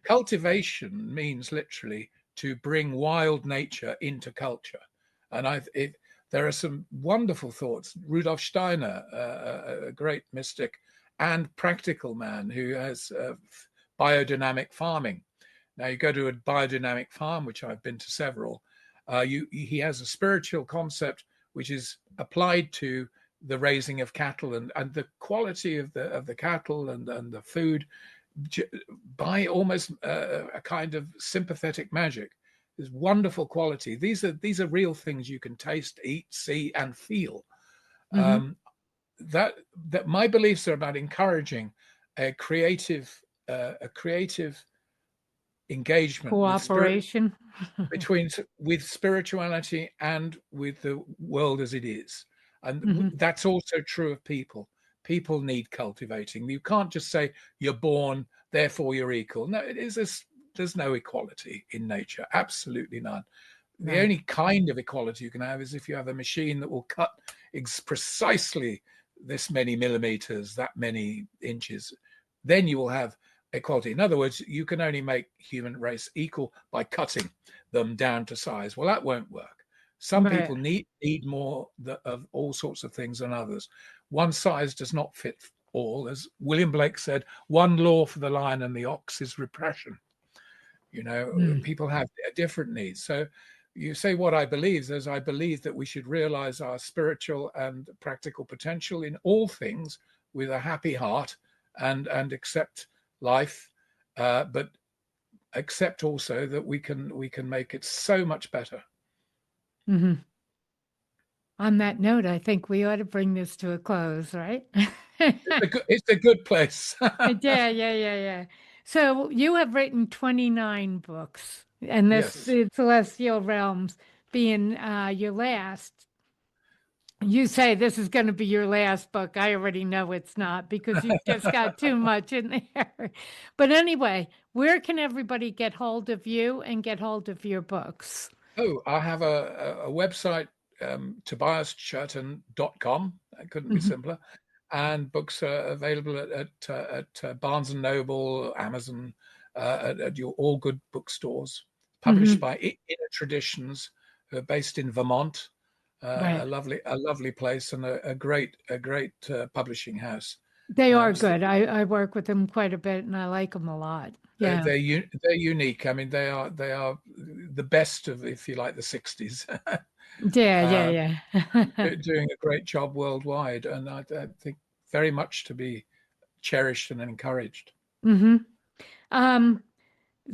Cultivation means literally to bring wild nature into culture, and there are some wonderful thoughts. Rudolf Steiner, a great mystic and practical man who has biodynamic farming. Now, you go to a biodynamic farm, which I've been to several. He has a spiritual concept which is applied to the raising of cattle, and the quality of the cattle and the food, by almost a kind of sympathetic magic. There's wonderful quality. These are real things you can taste, eat, see, and feel. That my beliefs are about encouraging a creative engagement, cooperation with spirituality and with the world as it is. And that's also true of people. People need cultivating. You can't just say you're born, therefore you're equal. No, there's no equality in nature, absolutely none. The only kind of equality you can have is if you have a machine that will cut precisely this many millimeters, that many inches, then you will have equality. In other words, you can only make human race equal by cutting them down to size. Well, that won't work. Some people need more of all sorts of things than others. One size does not fit all. As William Blake said, one law for the lion and the ox is repression. People have different needs. So you say what I believe is, I believe that we should realize our spiritual and practical potential in all things with a happy heart, and accept life, but accept also that we can make it so much better. On that note, I think we ought to bring this to a close, right? It's a good place. Yeah. So you have written 29 books, and this Yes. Celestial Realms being your last. You say this is going to be your last book. I already know it's not, because you've just got too much in there. But anyway, where can everybody get hold of you and get hold of your books? Oh, I have a website, tobiaschurton.com. That couldn't be simpler. And books are available at Barnes and Noble, Amazon, at your all good bookstores. Published by Inner Traditions, who are based in Vermont. A lovely place, and a great publishing house. They are good. I work with them quite a bit, and I like them a lot. Yeah, they're unique. I mean, they are the best of, if you like, the 60s. Yeah. Doing a great job worldwide, and I think very much to be cherished and encouraged.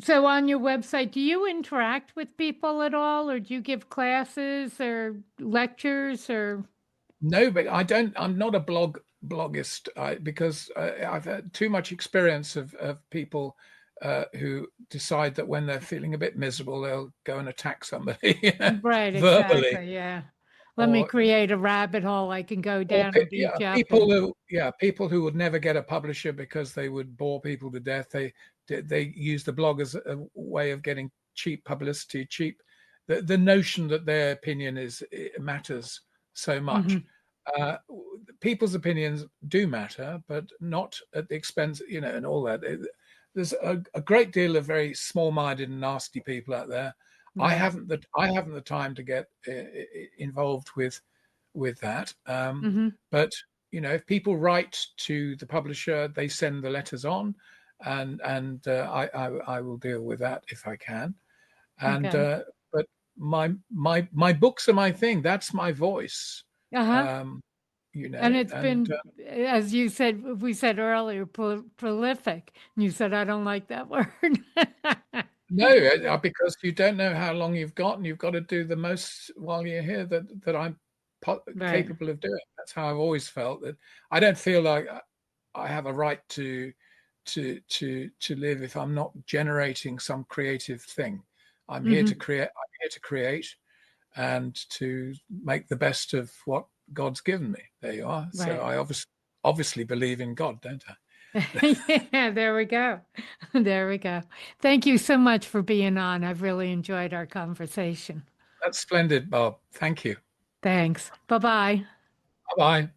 So on your website, do you interact with people at all, or do you give classes or lectures, or? No, but I don't. I'm not a bloggist, because I've had too much experience of people who decide that when they're feeling a bit miserable, they'll go and attack somebody. Right, verbally. exactly, yeah. Let me create a rabbit hole I can go down and beat you up. People who would never get a publisher because they would bore people to death. They use the blog as a way of getting cheap publicity, the notion that their opinion matters so much. People's opinions do matter, but not at the expense, and all that. There's a great deal of very small-minded and nasty people out there. I haven't the time to get involved with that. But if people write to the publisher, they send the letters on, and I will deal with that if I can. And Okay. but my books are my thing. That's my voice. Uh-huh. And it's And been, as you said, we said earlier, prolific. And you said, I don't like that word. no, because you don't know how long you've got, and you've got to do the most while you're here that I'm Right. capable of doing. That's how I've always felt. That I don't feel like I have a right to live if I'm not generating some creative thing. I'm here to create. I'm here to create, and to make the best of what God's given me. There you are. So Right. I obviously believe in God, don't I? Yeah, there we go. There we go. Thank you so much for being on. I've really enjoyed our conversation. That's splendid, Bob. Thank you. Thanks. Bye-bye. Bye-bye.